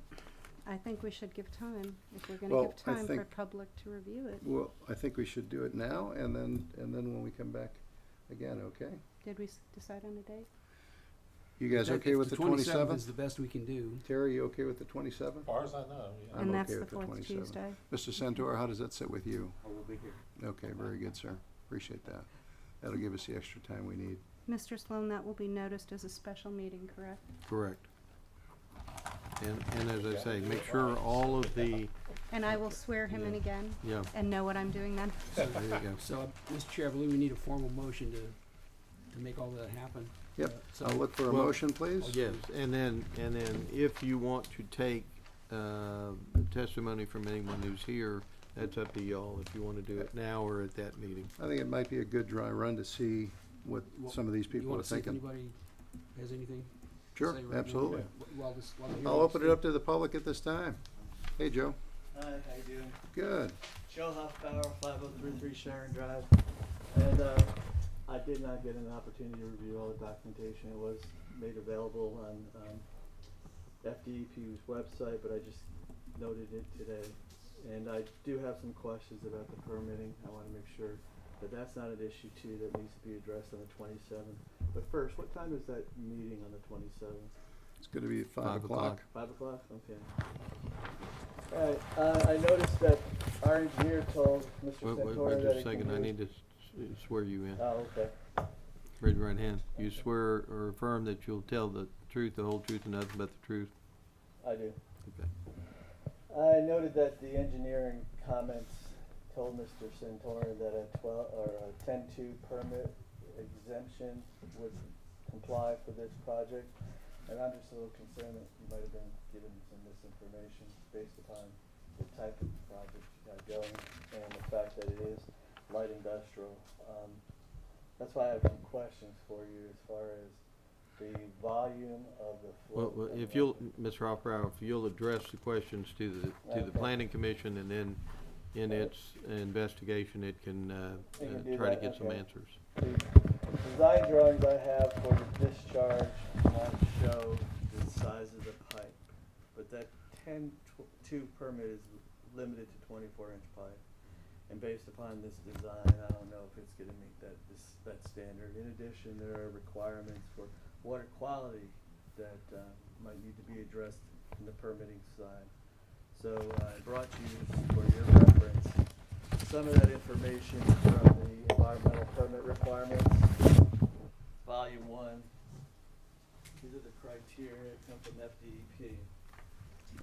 I think we should give time, if we're gonna Well, give I time for think- public to review it. Well, I think we should do it now, and then when we come back again, okay? Did we decide on a date? You guys That- okay if with the 27th 27th? is the best we can do. Terry, you okay with the 27th? As far as I know, yeah. I'm And that's okay the with the fourth 27th. Tuesday. Mr. Santor, how does that sit with you? I will be here. Okay, very good, sir. Appreciate that. That'll give us the extra time we need. Mr. Sloan, that will be noticed as a special meeting, correct? Correct. And as I say, make sure all of the, And I will swear him in Yeah. again yeah, and know what I'm doing then. there you go. So, Mr. Chair, I believe we need a formal motion to make all that happen. Yep, So- I'll look for a Well, motion, please. Yes, and then if you want to take, testimony from anyone who's here, that's up to y'all, if you wanna do it now or at that meeting. I think it might be a good dry run to see what Well, some of these You people are wanna see if thinking. anybody has anything? to Sure, say right now? absolutely. While the I'll hearing's open it up to the public at this time. Hey, Joe. Hi, how you doing? Good. Joe Hoffbauer, 5033 Sharon Drive. And I did not get an opportunity to review all the documentation. It was made available on FDEP's website, but I just noted it today. And I do have some questions about the permitting. I want to make sure that that's not an issue too that needs to be addressed on the 27th. But first, what time is that meeting on the 27th? It's gonna be at 5 5 o'clock. 5 o'clock? Okay. Alright, I noticed that our engineer told Mr. Wait, Santora just that a it can second, I do- need to swear you in. Oh, okay. Raise your right hand. You swear or affirm that you'll tell the truth, the whole truth, and nothing but the truth? I do. Okay. I noted that the engineering comments told Mr. Santora that a 10-2 permit exemption would comply for this project. And I'm just a little concerned that you might have been given some misinformation based upon the type of project you got going and the fact that it is light industrial. That's why I have some questions for you as far as the volume of the flow. Well, if you'll, Mr. Hofbrauer, if you'll address the questions to the Okay. planning commission, and then in its investigation, it can, It can do try to that, get some okay. answers. The design drawings I have for the discharge won't show the size of the pipe, but that 10-2 permit is limited to 24-inch pipe. And based upon this design, I don't know if it's gonna meet that standard. In addition, there are requirements for water quality that might need to be addressed in the permitting side. So I brought you, for your reference, some of that information from the environmental permit requirements, volume 1. These are the criteria that come from FDEP.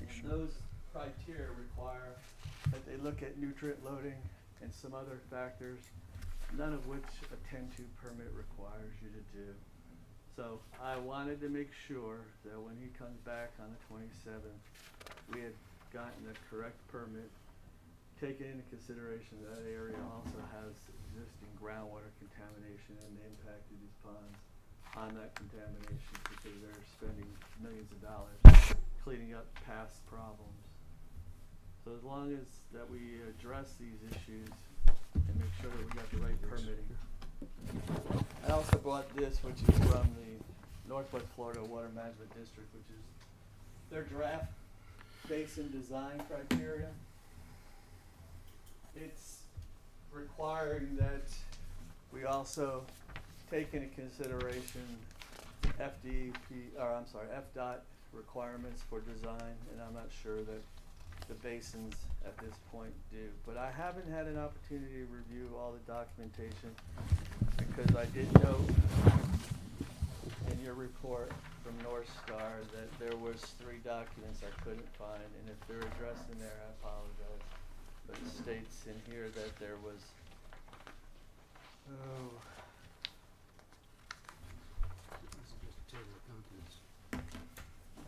And those criteria require that they look at nutrient loading and some other factors, none of which a 10-2 permit requires you to do. So I wanted to make sure that when he comes back on the 27th, we had gotten the correct permit, taking into consideration that area also has existing groundwater contamination and the impact of these ponds on that contamination because they're spending millions of dollars cleaning up past problems. So as long as that we address these issues and make sure that we got the right permitting. I also brought this, which is from the Northwest Florida Water Management District, which is their draft basin design criteria. It's requiring that we also take into consideration FDOT requirements for design, and I'm not sure that the basins at this point do. But I haven't had an opportunity to review all the documentation because I did note in your report from North Star that there was 3 documents I couldn't find, and if they're addressed in there, I apologize. But it states in here that there was,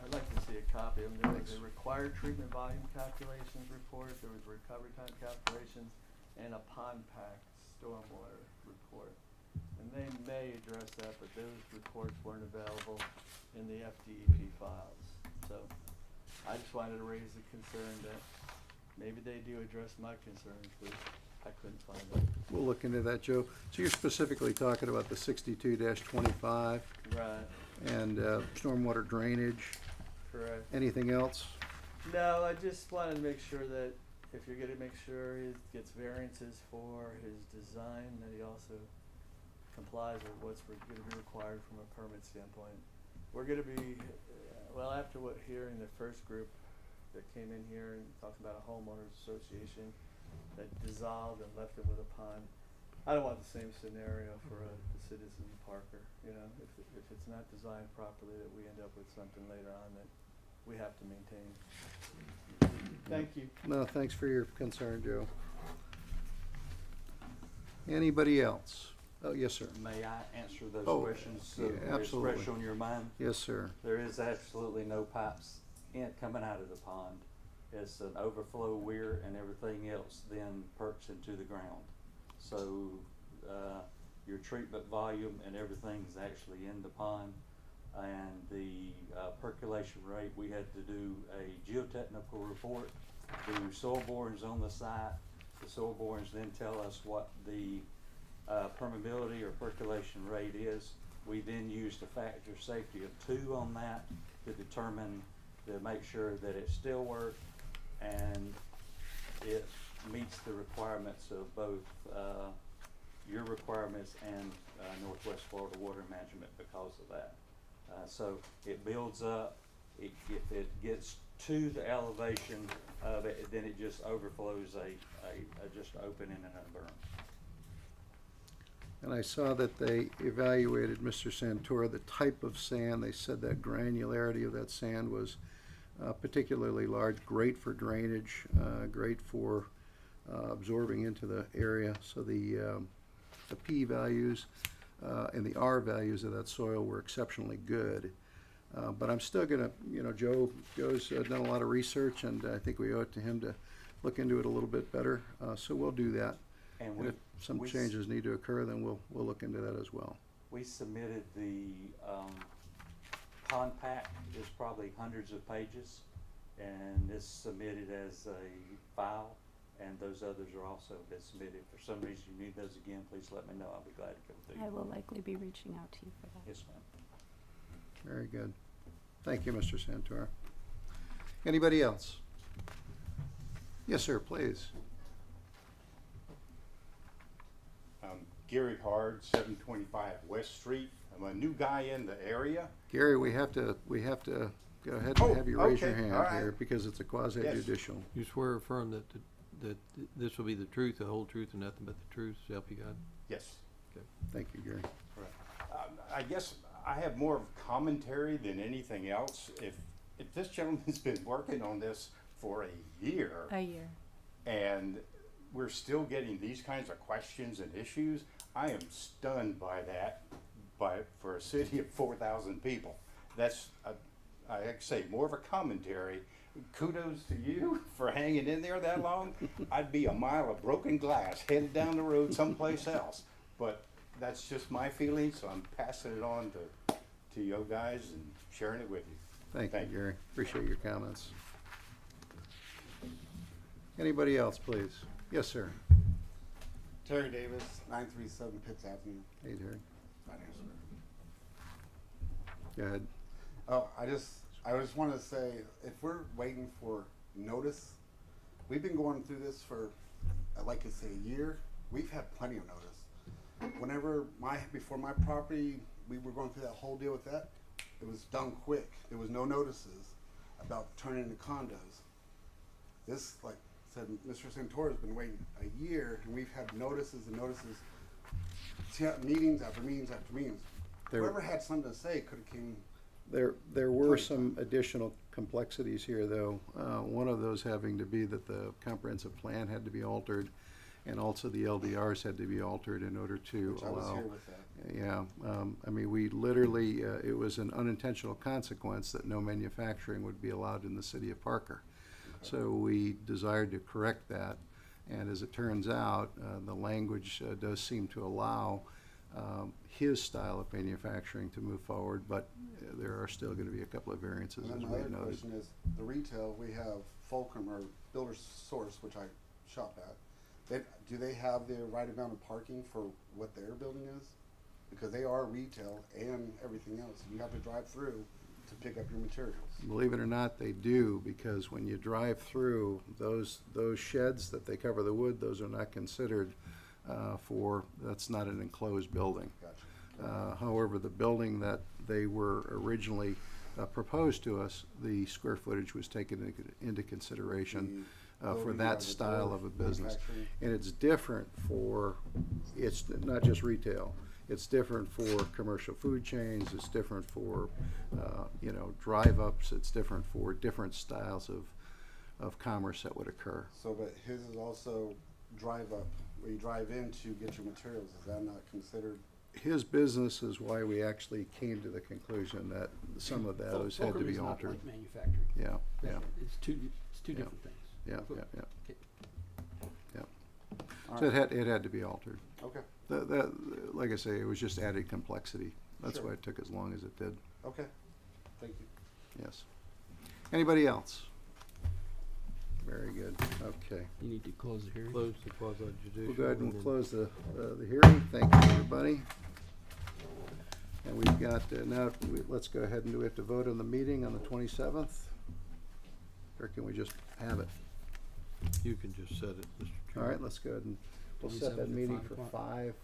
I'd like to see a copy of them. There was a required treatment volume calculations report, there was recovery time calculations, and a pond pack stormwater report. And they may address that, but those reports weren't available in the FDEP files. So I just wanted to raise the concern that maybe they do address my concerns, but I couldn't find them. We'll look into that, Joe. So you're specifically talking about the 62-25 Right, and stormwater drainage. correct. Anything else? No, I just wanted to make sure that if you're gonna make sure he gets variances for his design, that he also complies with what's gonna be required from a permit standpoint. We're gonna be, well, after what hearing the first group that came in here and talked about a homeowners association that dissolved and left him with a pond. I don't want the same scenario for the citizen of Parker, you know, if it's not designed properly, that we end up with something later on that we have to maintain. Thank you. No, thanks for your concern, Joe. Anybody else? Oh, yes, sir. May I answer those Oh, questions? So yeah, they're absolutely. fresh on your mind? Yes, sir. There is absolutely no pipes coming out of the pond. It's an overflow weir and everything else then perks into the ground. So your treatment volume and everything is actually in the pond. And the percolation rate, we had to do a geotechnical report, do soil borings on the site. The soil borings then tell us what the permeability or percolation rate is. We then used a factor of safety of 2 on that to determine, to make sure that it still worked and it meets the requirements of both your requirements and Northwest Florida Water Management because of that. So it builds up, if it gets to the elevation of it, then it just overflows just opening and a berm. And I saw that they evaluated, Mr. Santora, the type of sand. They said that granularity of that sand was particularly large, great for drainage, great for absorbing into the area. So the P values and the R values of that soil were exceptionally good. But I'm still gonna, you know, Joe's done a lot of research, and I think we owe it to him to look into it a little bit better. So we'll do that. And if some changes need to occur, then we'll look into that as well. We submitted the pond pack, is probably hundreds of pages, and it's submitted as a file, and those others are also been submitted. If for some reason you need those again, please let me know. I'll be glad to come through. I will likely be reaching out to you for that. Yes, ma'am. Very good. Thank you, Mr. Santora. Anybody else? Yes, sir, please. Gary Hard, 725 West Street. I'm a new guy in the area. Gary, we have to go ahead and have you raise your okay, hand all right. here because it's a quasi judicial. You swear or affirm that this will be the truth, the whole truth, and nothing but the truth, so help you God? Yes. Okay. Thank you, Gary. Right. I guess I have more of commentary than anything else. If this gentleman's been working on this for a year. A year. And we're still getting these kinds of questions and issues, I am stunned by that for a city of 4,000 people. That's, I say, more of a commentary. Kudos to you for hanging in there that long. I'd be a mile of broken glass headed down the road someplace else. But that's just my feeling, so I'm passing it on to you guys and sharing it with you. Thank you, Gary. Appreciate your comments. Anybody else, please? Yes, sir. Terry Davis, 937 Pitts Avenue. Hey, Terry. Finance Director. Go ahead. Oh, I just want to say, if we're waiting for notice, we've been going through this for, I'd like to say, a year. We've had plenty of notice. Whenever before my property, we were going through that whole deal with that, it was done quick. There was no notices about turning into condos. This, like said, Mr. Santora has been waiting a year, and we've had notices and notices, meetings after meetings after meetings. There- whoever had something to say could have came. There were some additional complexities here, though. One of those having to be that the comprehensive plan had to be altered, and also the LDRs had to be altered in order to Which I was allow. here with that. Yeah, I mean, we literally, it was an unintentional consequence that no manufacturing would be allowed in the city of Parker. So we desired to correct that, and as it turns out, the language does seem to allow his style of manufacturing to move forward, but there are still gonna be a couple of variances, And as then we my other noted. question is, the retail, we have Fulcrum or Builder's Source, which I shop at. Do they have the right amount of parking for what their building is? Because they are retail and everything else. You have to drive through to pick up your materials. Believe it or not, they do, because when you drive through, those sheds that they cover the wood, those are not considered that's not an enclosed building. Gotcha. However, the building that they were originally proposed to us, the square footage was taken into consideration The for building that has its style own of a business. manufacturing. And it's different it's not just retail. It's different for commercial food chains, it's different for, drive-ups, it's different for different styles of commerce that would occur. So, but his is also drive up, where you drive in to get your materials. Is that not considered? His business is why we actually came to the conclusion that some of those had to Fulcrum be is not altered. like manufacturing. Yeah, yeah, It's two Yeah. different things. yeah, Cool. yeah, Okay. yeah. All So right. it had to be altered. Okay, Like I say, it was just added complexity. That's Sure. why it took as long as it did, okay. Thank you. yes. Anybody else? Very good, okay. You need to close the hearing. Close the quasi judicial. We'll go ahead and then- close the hearing. Thank you, everybody. And we've got, let's go ahead and do we have to vote on the meeting on the 27th? Or can we just have it? You can just set it, Mr. All Chairman. right, let's go ahead and, we'll set 27th that at meeting 5 for o'clock. 5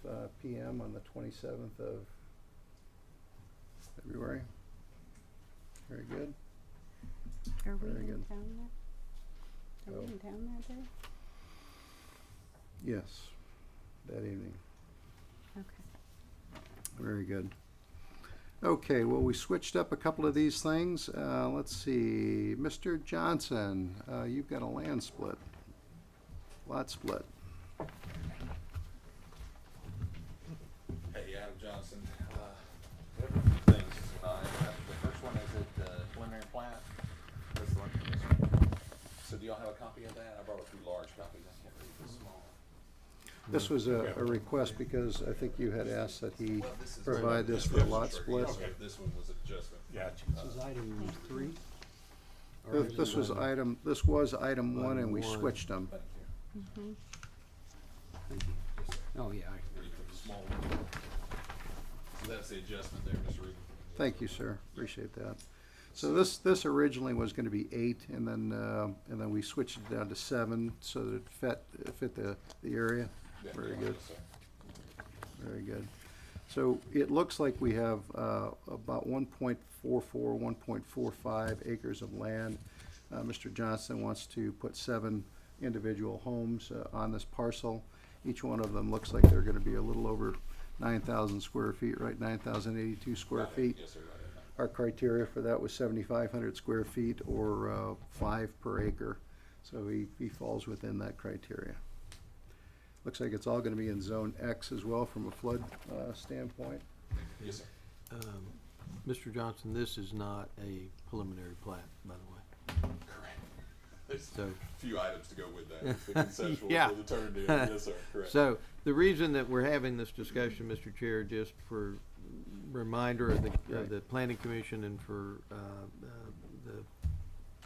PM on the 27th of February. Very good. Are we Very in good. town that? Are Oh. we in town that day? Yes, that evening. Okay. Very good. Okay, well, we switched up a couple of these things. Let's see, Mr. Johnson, you've got a lot split. Hey, Adam Johnson. We have a few things tonight. The first one is at preliminary plat. That's the one from this one. So do y'all have a copy of that? I brought a few large copies. I can't read the small. This was a request because I think you had asked that he Well, this is- provide this for a lot split. Okay, this one was adjustment. Gotcha. This is item 3? Or is This it was item- this was item 1 and we Item one. switched them. Thank you. Mm-hmm. Thank you. Yes, sir. Oh, yeah. Read from the small one. So that's the adjustment there, Mr. Reed. Thank you, sir. Appreciate that. So this originally was gonna be 8 and then we switched it down to 7 so that it fit the area. Yeah, Very yeah, good. yes, sir. Very good. So it looks like we have about 1.44, 1.45 acres of land. Mr. Johnson wants to put 7 individual homes on this parcel. Each one of them looks like they're gonna be a little over 9,000 square feet, right? 9,082 square Right, feet. Yes, sir, right at that. Our criteria for that was 7,500 square feet or 5 per acre. So he falls within that criteria. Looks like it's all gonna be in Zone X as well from a flood standpoint. Yes, sir. Mr. Johnson, this is not a preliminary plat, by the way. Correct. There's So- a few items to go with that. The conceptual Yeah. for the turn deal. Yes, sir, correct. So, the reason that we're having this discussion, Mr. Chair, just for reminder of the Planning Commission and for, the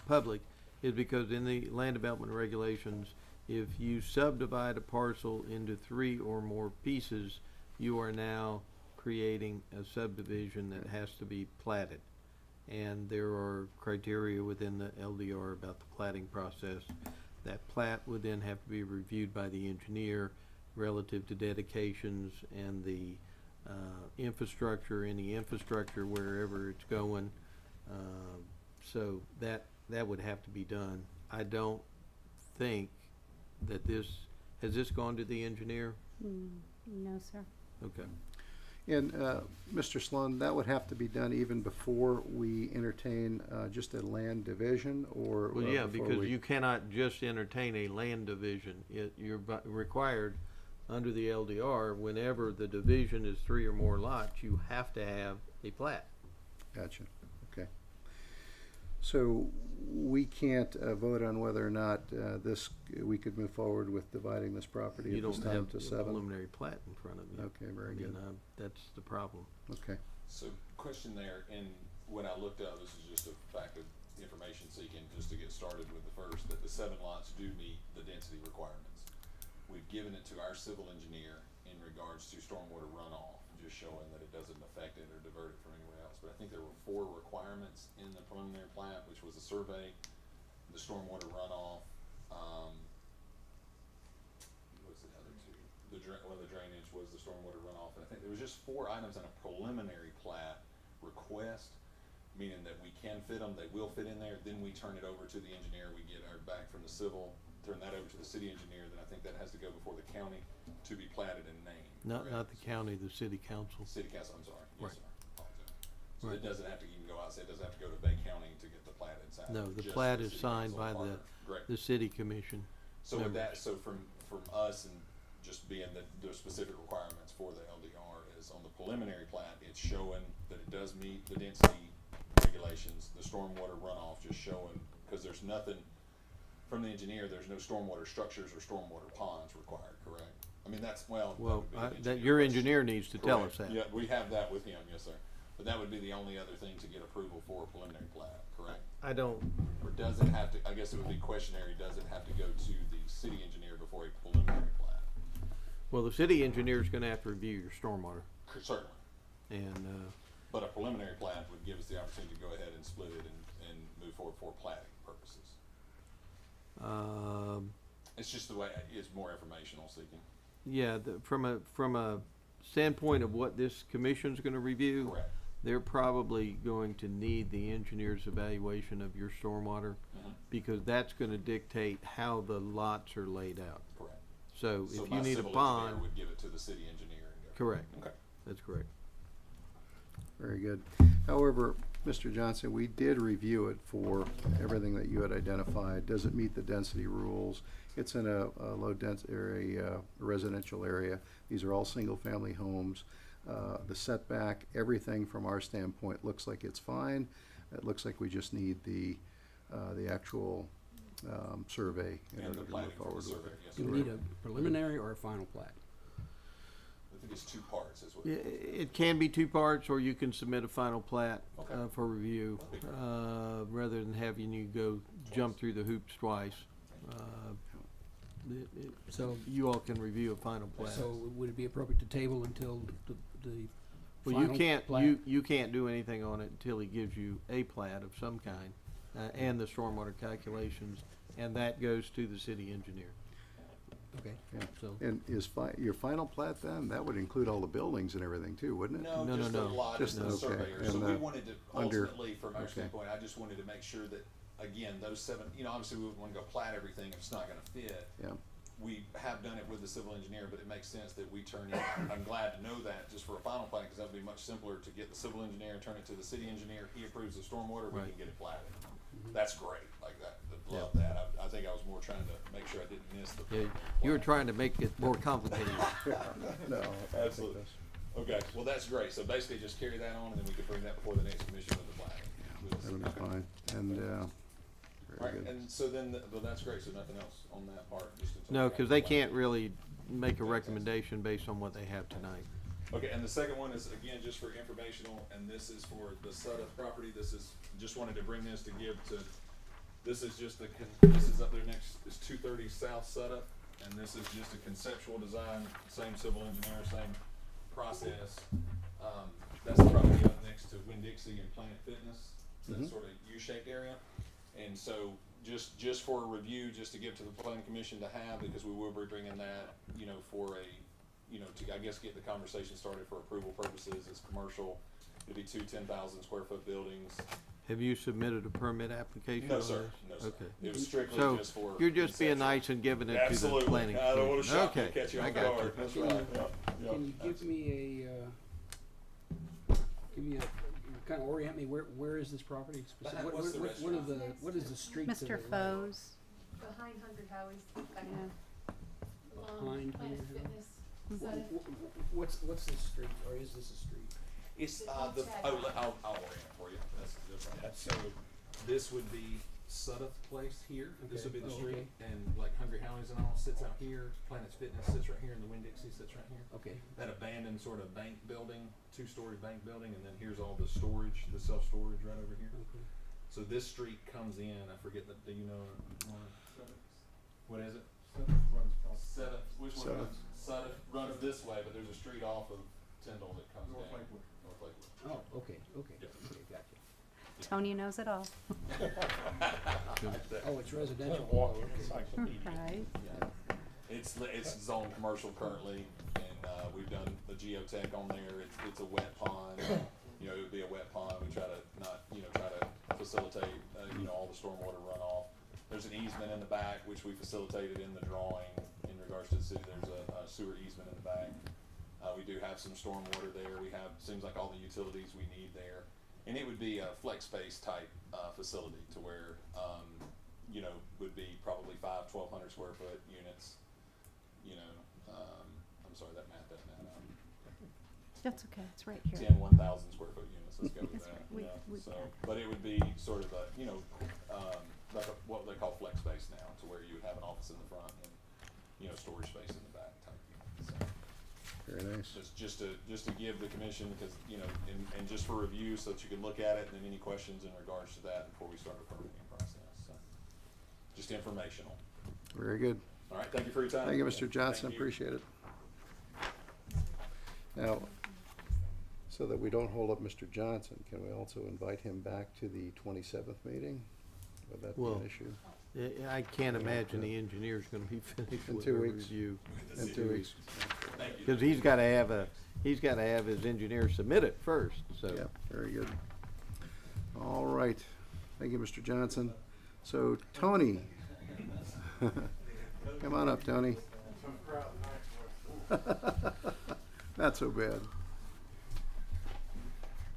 public, is because in the land development regulations, if you subdivide a parcel into 3 or more pieces, you are now creating a subdivision that has to be platted. And there are criteria within the LDR about the platting process. That plat would then have to be reviewed by the engineer relative to dedications and the infrastructure, any infrastructure wherever it's going. So that would have to be done. I don't think that has this gone to the engineer? No, sir. Okay. And, Mr. Sloan, that would have to be done even before we entertain, just a land division, or? Well, yeah, before because we- you cannot just entertain a land division. You're required under the LDR, whenever the division is 3 or more lots, you have to have a plat. Gotcha, okay. So we can't vote on whether or not we could move forward with dividing this property You at this don't time have to a 7? preliminary plat in front of you. Okay, very good. That's the problem. Okay, So, question there, and when I looked up, this is just a fact of information seeking, just to get started with the first, that the 7 lots do meet the density requirements. We've given it to our civil engineer in regards to stormwater runoff, just showing that it doesn't affect it or divert it from anywhere else. But I think there were 4 requirements in the preliminary plat, which was the survey, the stormwater runoff, what's the other 2? The drainage was the stormwater runoff, and I think there was just 4 items in a preliminary plat request, meaning that we can fit them, they will fit in there, then we turn it over to the engineer, we get our back from the civil, turn that over to the city engineer, then I think that has to go before the county to be platted and named. Not correct? the county, the city council. City council, I'm sorry, yes, Right. sir, apologize. So Right. it doesn't have to even go outside, it doesn't have to go to Bay County to get the plat inside. No, the just plat is city signed council by partner. Correct. the city commission. So with members. that, so from us and just being that the specific requirements for the LDR is on the preliminary plat, it's showing that it does meet the density regulations, the stormwater runoff, just showing, cause there's nothing, from the engineer, there's no stormwater structures or stormwater ponds required, correct? I mean, that's, well. that Well, would be an that engineer your question. engineer needs to tell us Correct. that. Yeah, we have that with him, yes, sir. But that would be the only other thing to get approval for a preliminary plat, correct? I don't, Or does it have to, I guess it would be questionary, does it have to go to the city engineer before a preliminary plat? well, the city engineer's gonna have to review your stormwater, Certainly, and, but a preliminary plat would give us the opportunity to go ahead and split it and move forward for platting purposes. It's just the way, it's more informational seeking. yeah, from a standpoint of what this commission's gonna review, Correct. they're probably going to need the engineer's evaluation of your stormwater, Mhm. because that's gonna dictate how the lots are laid out. Correct. So So if my you need a civil engineer pond, would give it to the city engineer and go. correct, Okay. that's correct. very good. However, Mr. Johnson, we did review it for everything that you had identified. Does it meet the density rules? It's in a low density area, residential area. These are all single-family homes. The setback, everything from our standpoint looks like it's fine. It looks like we just need the actual survey in And order the to move planning for the forward with survey, it. yes, Do sir. we need a preliminary or a final plat? I think it's 2 parts is what. Yeah, it can be 2 parts, or you can submit a final plat, Okay. for review, That'd be great. rather than having you go jump through the hoops twice. So- you all can review a final plat. So would it be appropriate to table until the Well, you final can't, plat? you can't do anything on it until he gives you a plat of some kind, and the stormwater calculations, and that goes to the city engineer. Okay, Yeah. so, And is your final plat then, that would include all the buildings and everything too, wouldn't it? No, No, just the no, no. lot Just and the the- okay. surveyor. And So we the wanted to, under- ultimately, from our okay. standpoint, I just wanted to make sure that, again, those 7, you know, obviously we wouldn't wanna go plat everything if it's not gonna fit. Yeah. We have done it with the civil engineer, but it makes sense that we turn in, I'm glad to know that, just for a final plat, cause that would be much simpler to get the civil engineer, turn it to the city engineer, he approves the stormwater, we Right. can get it platted. That's great, like that, love that. I think I was more trying to make sure I didn't miss the. Yeah, you were trying to make it more complicated. No, I Absolutely. think Okay, well, that's great. So basically just carry that on and then we can bring that before the next commission with the flag. that'll be fine. And, very Alright, good. and so then, well, that's great. So nothing else on that part, just until. No, we have cause the they flag. can't really make a recommendation based on what they have tonight. Okay, and the second one is again, just for informational, and this is for the Sudduth property. This is, just wanted to bring this to give to, this is just this is up there next, is 230 South Sudduth. And this is just a conceptual design, same civil engineer, same process. That's the property up next to Winn-Dixie and Planet Fitness, that Mhm. sort of U-shaped area. And so just for a review, just to give to the planning commission to have, because we will be bringing that, you know, for a, you know, to, I guess, get the conversation started for approval purposes. It's commercial. It'd be 2 10,000 square foot buildings. Have you submitted a permit application No, on sir. this? No, sir. Okay. It was strictly So, just for. you're just being conceptual. nice and giving it to the Absolutely. planning I don't wanna commission. shock you, Okay, catch you I off got guard. you. That's right. can you give me a give me kind of orient me, where is this property specifically? What's the What are the, what is the street to the Mr. right? Foes, Behind Hundred Howie's, back yeah. Behind Planet Hundred Fitness. What's this street, or is this a street? It's, It's on the, Chad. I'll orient it for you. So, this would be Sudduth Place here. This would be the Okay. Oh, street. okay. And like Hungry Howie's and all sits out here. Planet Fitness sits right here, and the Winn-Dixie sits right here. Okay. That abandoned sort of bank building, two-story bank building, and then here's all the storage, the self-storage right over here. Okay. So this street comes in, I forget the, do you know, what is it? Runs across Sudduth, which one Sudduth. runs? Sudduth runs this way, but there's a street off of Tyndall that comes North down. Lakewood. North Lakewood. Oh, okay, Yep. gotcha. Tony knows it all. Oh, it's residential. Walking Okay. encyclopedia. Right. Yeah. It's zoned commercial currently, and, we've done the geotech on there. It's a wet pond. You know, it would be a wet pond. We try to not, try to facilitate, all the stormwater runoff. There's an easement in the back, which we facilitated in the drawing in regards to the city. There's a sewer easement in the back. We do have some stormwater there. We have, seems like all the utilities we need there. And it would be a flex space type, facility to where, would be probably 1,200 square foot units. I'm sorry, that math doesn't add up. That's okay, it's right here. 10 1,000 square foot units, let's go with That's that. right. We- Yeah, we so, can. but it would be sort of a, like what they call flex space now, to where you would have an office in the front and, storage space in the back type. So, Very nice. just to give the commission, because, and just for review, so that you can look at it, and then any questions in regards to that before we start the permitting process, so. Just informational. Very good. All right, thank you for your time. Thank you, Mr. Johnson, Thank you. appreciate it. Now, so that we don't hold up Mr. Johnson, can we also invite him back to the 27th meeting? Would that be Well, an issue? I can't imagine the engineer's gonna be finished In with 2 their weeks. review. In 2 weeks. Thank you. Cause he's gotta have his engineer submit it first, so. Yeah, very good. All right. Thank you, Mr. Johnson. So, Tony. Come on up, Tony. Not so bad.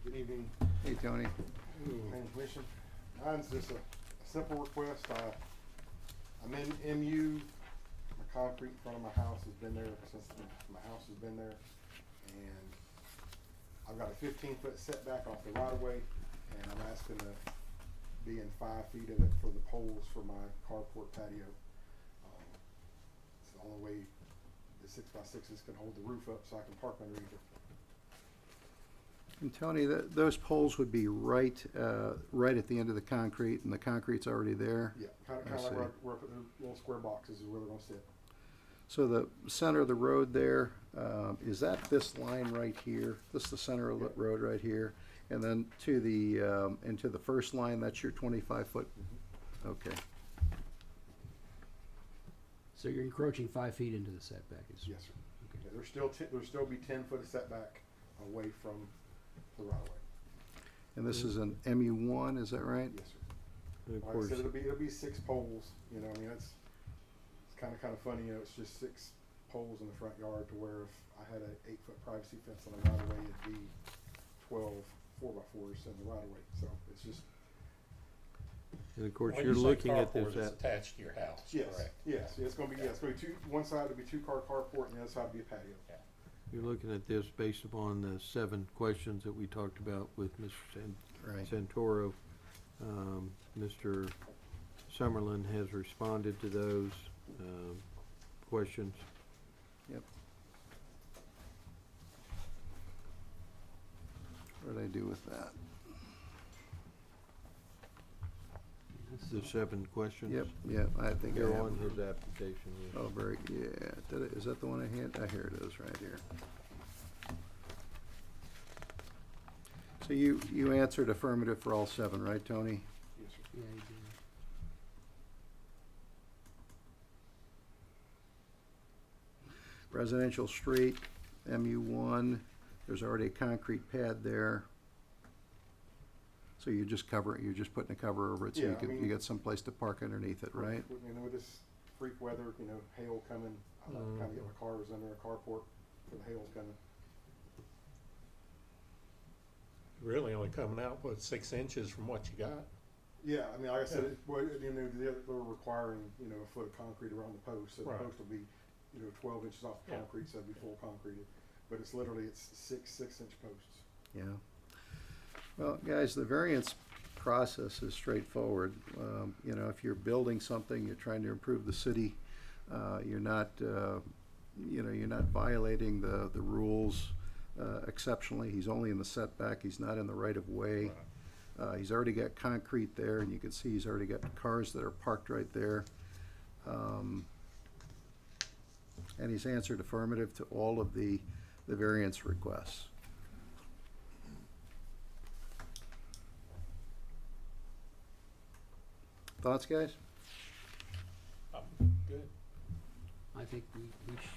Good evening, Hey, Tony. planning commission. Mine's just a simple request. I'm in MU. My concrete in front of my house has been there since my house has been there. And I've got a 15-foot setback off the right of way, and I'm asking to be in 5 feet of it for the poles for my carport patio. It's the only way the 6x6s can hold the roof up so I can park underneath it. And Tony, those poles would be right at the end of the concrete, and the concrete's already there? Yeah, kind I of like see. where I put the little square boxes is where they're gonna sit. So the center of the road there, is that this line right here? This is the center of the road right here? And then to the first line, that's your 25-foot? Okay. So you're encroaching 5 feet into the setback, is? Yes, sir. Okay. Yeah, there'll still be 10 foot of setback away from the right of way. And this is an MU1, is that right? Yes, sir. And of Like I course, said, it'll be 6 poles, I mean, it's kind of funny, it's just 6 poles in the front yard to where if I had an 8-foot privacy fence on the right of way, it'd be 12 4x4s in the right of way, so it's just. and of course, When you're you say looking at carport, this, it's attached to your house, Yes, correct? yes, it's gonna be two, one side will be 2-car carport and the other side will be a patio. you're looking at this based upon the 7 questions that we talked about with Mr. Right. Santoro. Mr. Summerlin has responded to those, questions. Yep. What did I do with that? The 7 questions. Yep, I think I They're have on them. his application, yes. Oh, very, yeah, is that the one I had? Here it is, right here. So you answered affirmative for all 7, right, Tony? Yes, sir. Yeah, you do. Residential street, MU1, there's already a concrete pad there. So you're just putting a cover over it, so Yeah, you I can, mean- you got someplace to park underneath it, right? With this freak weather, hail coming, I like to kind of get my cars under a carport for the hail's coming. really only coming out, what, 6 inches from what you got? Yeah, I mean, like I said, they're requiring, a foot of concrete around the post, so the Right. post will be, 12 inches off the Yeah. concrete, so it'll be full concreted. But it's literally, it's six-inch posts. Yeah. Well, guys, the variance process is straightforward. If you're building something, you're trying to improve the city, you're not, you're not violating the rules exceptionally. He's only in the setback, he's not in the right of way. He's already got concrete there, and you can see he's already got cars that are parked right there. And he's answered affirmative to all of the variance requests. Thoughts, guys? Good. I think we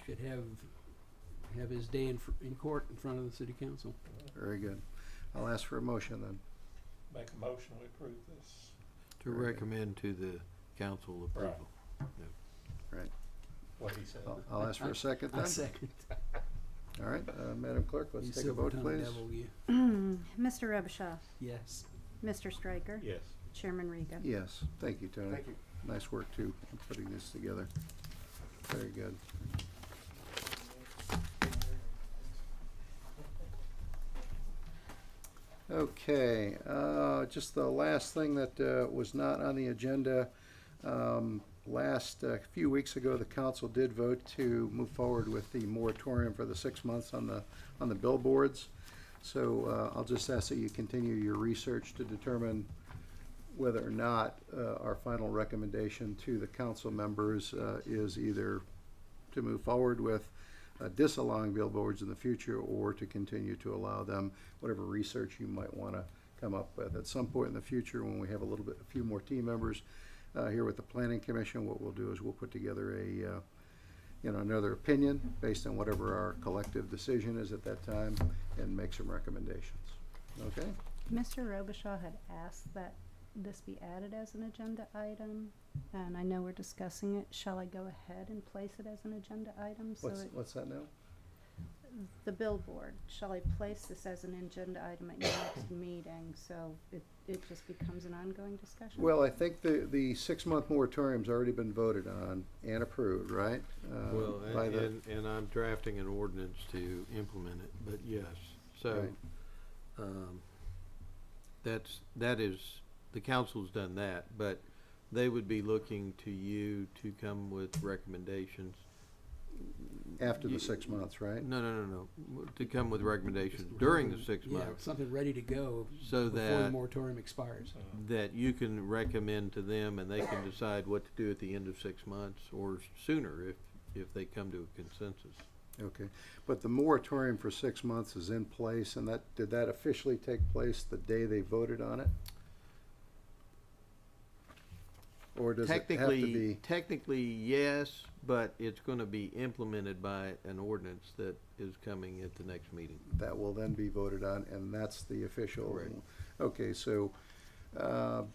should have his day in court in front of the city council. Very good. I'll ask for a motion then. Make a motion, we approve this. To Very good. recommend to the council approval. Right. What he said. I'll ask for a second then. I second. All right, Madam Clerk, let's You take a vote, silver-tongued please. devil, you. Mr. Robichaud, Yes. Mr. Stryker, Yes. Chairman Regan. Yes, thank you, Tony. Thank you. Nice work too, in putting this together. Very good. Okay, just the last thing that was not on the agenda. Last few weeks ago, the council did vote to move forward with the moratorium for the 6 months on the billboards. So I'll just ask that you continue your research to determine whether or not our final recommendation to the council members is either to move forward with disallowing billboards in the future or to continue to allow them, whatever research you might want to come up with. At some point in the future, when we have a few more team members here with the Planning Commission, what we'll do is we'll put together another opinion based on whatever our collective decision is at that time and make some recommendations. Okay? Mr. Robichaud had asked that this be added as an agenda item, and I know we're discussing it. Shall I go ahead and place it as an agenda item? What's that now? The billboard, shall I place this as an agenda item at your next meeting, so it just becomes an ongoing discussion? Well, I think the 6 month moratorium's already been voted on and approved, right? Well, by the- and I'm drafting an ordinance to implement it, but yes. So, that is, the council's done that, but they would be looking to you to come with recommendations. After the 6 months, right? No. To come with recommendations during the 6 Yeah, months. something ready to go So before the that, moratorium expires. that you can recommend to them and they can decide what to do at the end of 6 months or sooner if they come to a consensus. Okay, but the moratorium for 6 months is in place, and did that officially take place the day they voted on it? Or does it have to be? Technically, yes, but it's gonna be implemented by an ordinance that is coming at the next meeting. That will then be voted on, and that's the official. Correct. Okay, so,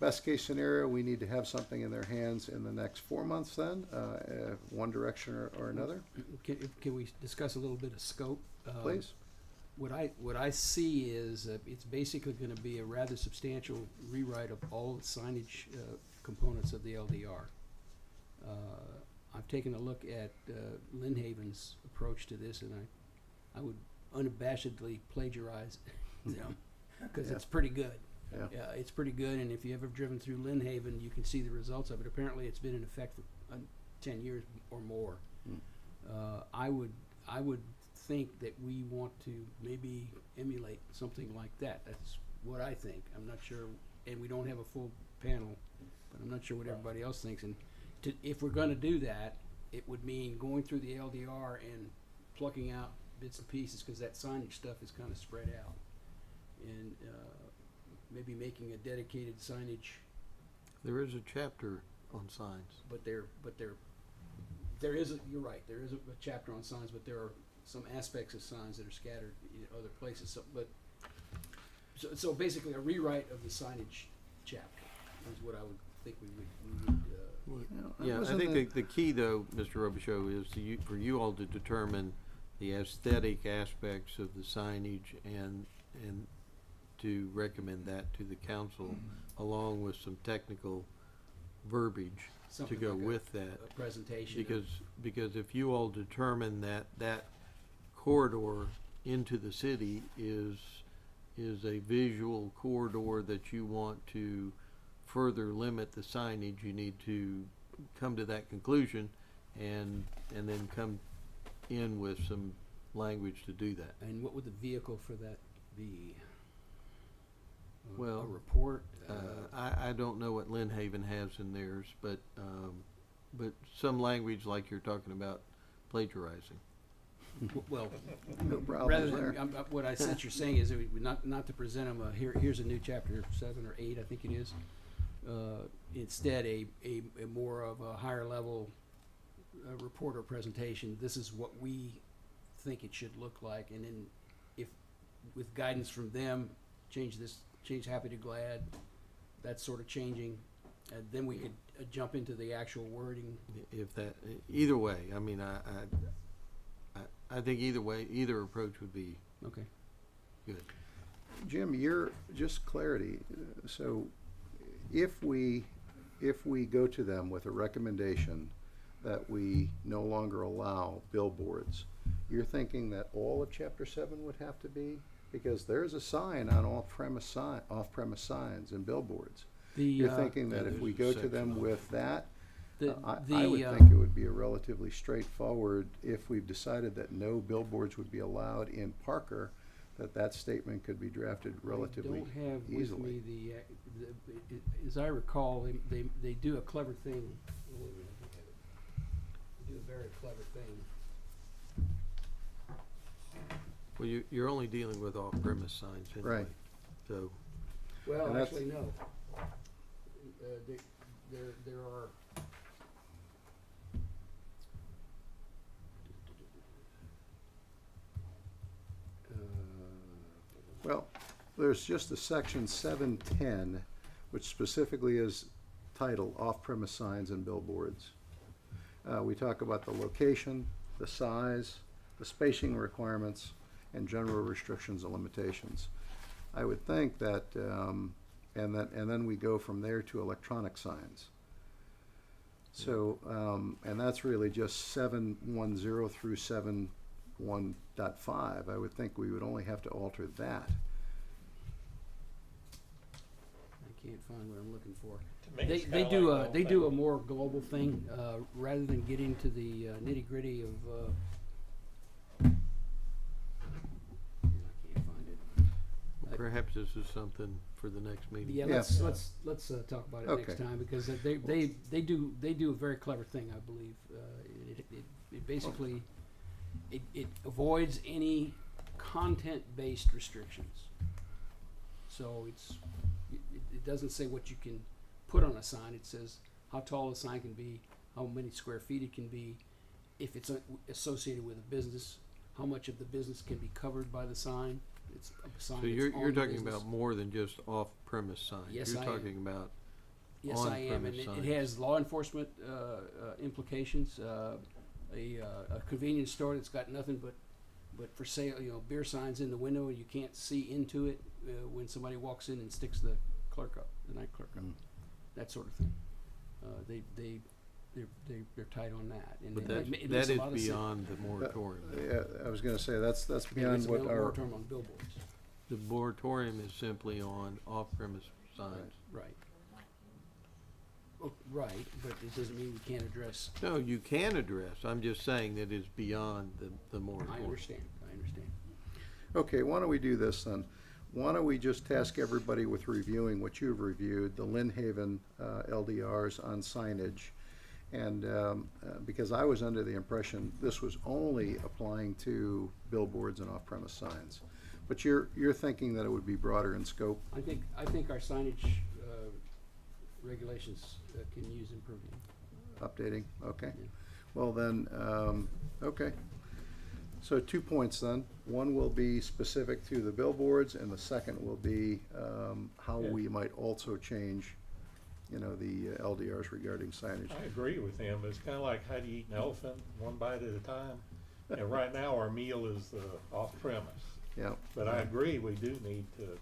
best case scenario, we need to have something in their hands in the next 4 months then, one direction or another, Can we discuss a little bit of scope? please? What I see is it's basically going to be a rather substantial rewrite of all the signage components of the LDR. I've taken a look at Lynn Haven's approach to this, and I would unabashedly plagiarize them because it's pretty good. Yeah. It's pretty good, and if you ever driven through Lynn Haven, you can see the results of it. Apparently, it's been in effect for 10 years or more. I would think that we want to maybe emulate something like that. That's what I think. I'm not sure, and we don't have a full panel, but I'm not sure what everybody else thinks. And if we're going to do that, it would mean going through the LDR and plucking out bits and pieces because that signage stuff is kind of spread out, and maybe making a dedicated signage. There is a chapter on signs. But there is you're right. There is a chapter on signs, but there are some aspects of signs that are scattered in other places. So basically, a rewrite of the signage chapter is what I would think we would. Yeah, I think the key though, Mr. Robichaud, is for you all to determine the aesthetic aspects of the signage and to recommend that to the council along with some technical verbiage to Something go like with that. a presentation. of- Because if you all determine that that corridor into the city is a visual corridor that you want to further limit the signage, you need to come to that conclusion and then come in with some language to do that. And what would the vehicle for that be? Well, A report? I don't know what Lynn Haven has in theirs, but some language like you're talking about plagiarizing. Well, No problem rather there. than, what I sense you're saying is that not to present them here's a new chapter 7 or 8, I think it is. Instead, a more of a higher level report or presentation. This is what we think it should look like, and then if with guidance from them, change happy to glad, that sort of changing, and then we could jump into the actual wording. If that, either way, I mean, I think either way, either approach would be Okay. good. Jim, just clarity, so if we go to them with a recommendation that we no longer allow billboards, you're thinking that all of chapter 7 would have to be? Because there's a sign on off-premise signs and billboards. You're thinking that if we go to them with that, I would think it would be a relatively straightforward, if we've decided that no billboards would be allowed in Parker, that statement could be drafted relatively I don't have easily. with me as I recall, they do a clever thing. They do a very clever thing. Well, you're only dealing with off-premise signs anyway. Right. So, Well, And that's- actually, no. There are. Well, there's just a section 710, which specifically is titled Off-Premise Signs and Billboards. We talk about the location, the size, the spacing requirements, and general restrictions and limitations. I would think that, and then we go from there to electronic signs. So, and that's really just 710 through 7.1.5. I would think we would only have to alter that. I can't find what I'm looking for. To me, it's They kinda do like the they whole do a thing. more global thing rather than get into the nitty gritty of. I can't find it. perhaps this is something for the next meeting. Yeah, Yeah. let's talk about it Okay. next time, because they do a very clever thing, I believe. It basically it avoids any content-based restrictions. So it doesn't say what you can put on a sign. It says how tall the sign can be, how many square feet it can be, if it's associated with a business, how much of the business can be covered by the sign. It's a sign So that's you're on the talking business. about more than just off-premise signs. Yes, You're I am. talking about Yes, I am, and on-premise it signs. has law enforcement implications. A convenience store that's got nothing but for sale, beer signs in the window, and you can't see into it when somebody walks in and sticks the clerk up, the night clerk up, that sort of thing. They're tight on that, and But it that makes is a lot of sense. beyond the moratorium. Yeah, I was gonna say, that's Yeah, beyond it's a what our, moratorium on billboards. The moratorium is simply on off-premise signs. Right. Oh, right, but it doesn't mean we can't address. No, you can address, I'm just saying that it's beyond the moratorium. I understand. okay, why don't we do this then? Why don't we just task everybody with reviewing what you've reviewed, the Lynn Haven LDRs on signage. And because I was under the impression this was only applying to billboards and off-premise signs. But you're thinking that it would be broader in scope? I think our signage regulations can use improving. Updating, okay. Yeah. Well then, okay. So 2 points then. One will be specific to the billboards, and the second will be how we might also change, the LDRs regarding signage. I agree with him. It's kind of like how do you eat an elephant, one bite at a time. And right now, our meal is off premise. Yeah. But I agree, we do need to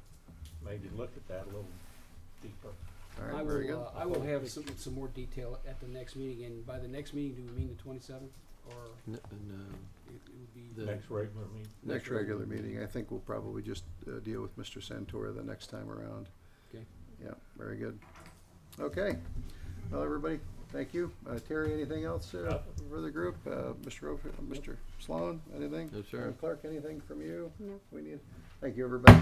maybe look at that a little deeper. All right, very good. I will have some more detail at the next meeting, and by the next meeting, do we mean the 27th, or No, it would be? The- Next regular meeting. Next regular meeting, I think we'll probably just deal with Mr. Santora the next time around. Okay. Yeah, very good. Okay, well, everybody, thank you. Terry, anything else for the group? Mr. Sloan, anything? No, sir. Clark, anything from you? No. We need, thank you, everybody.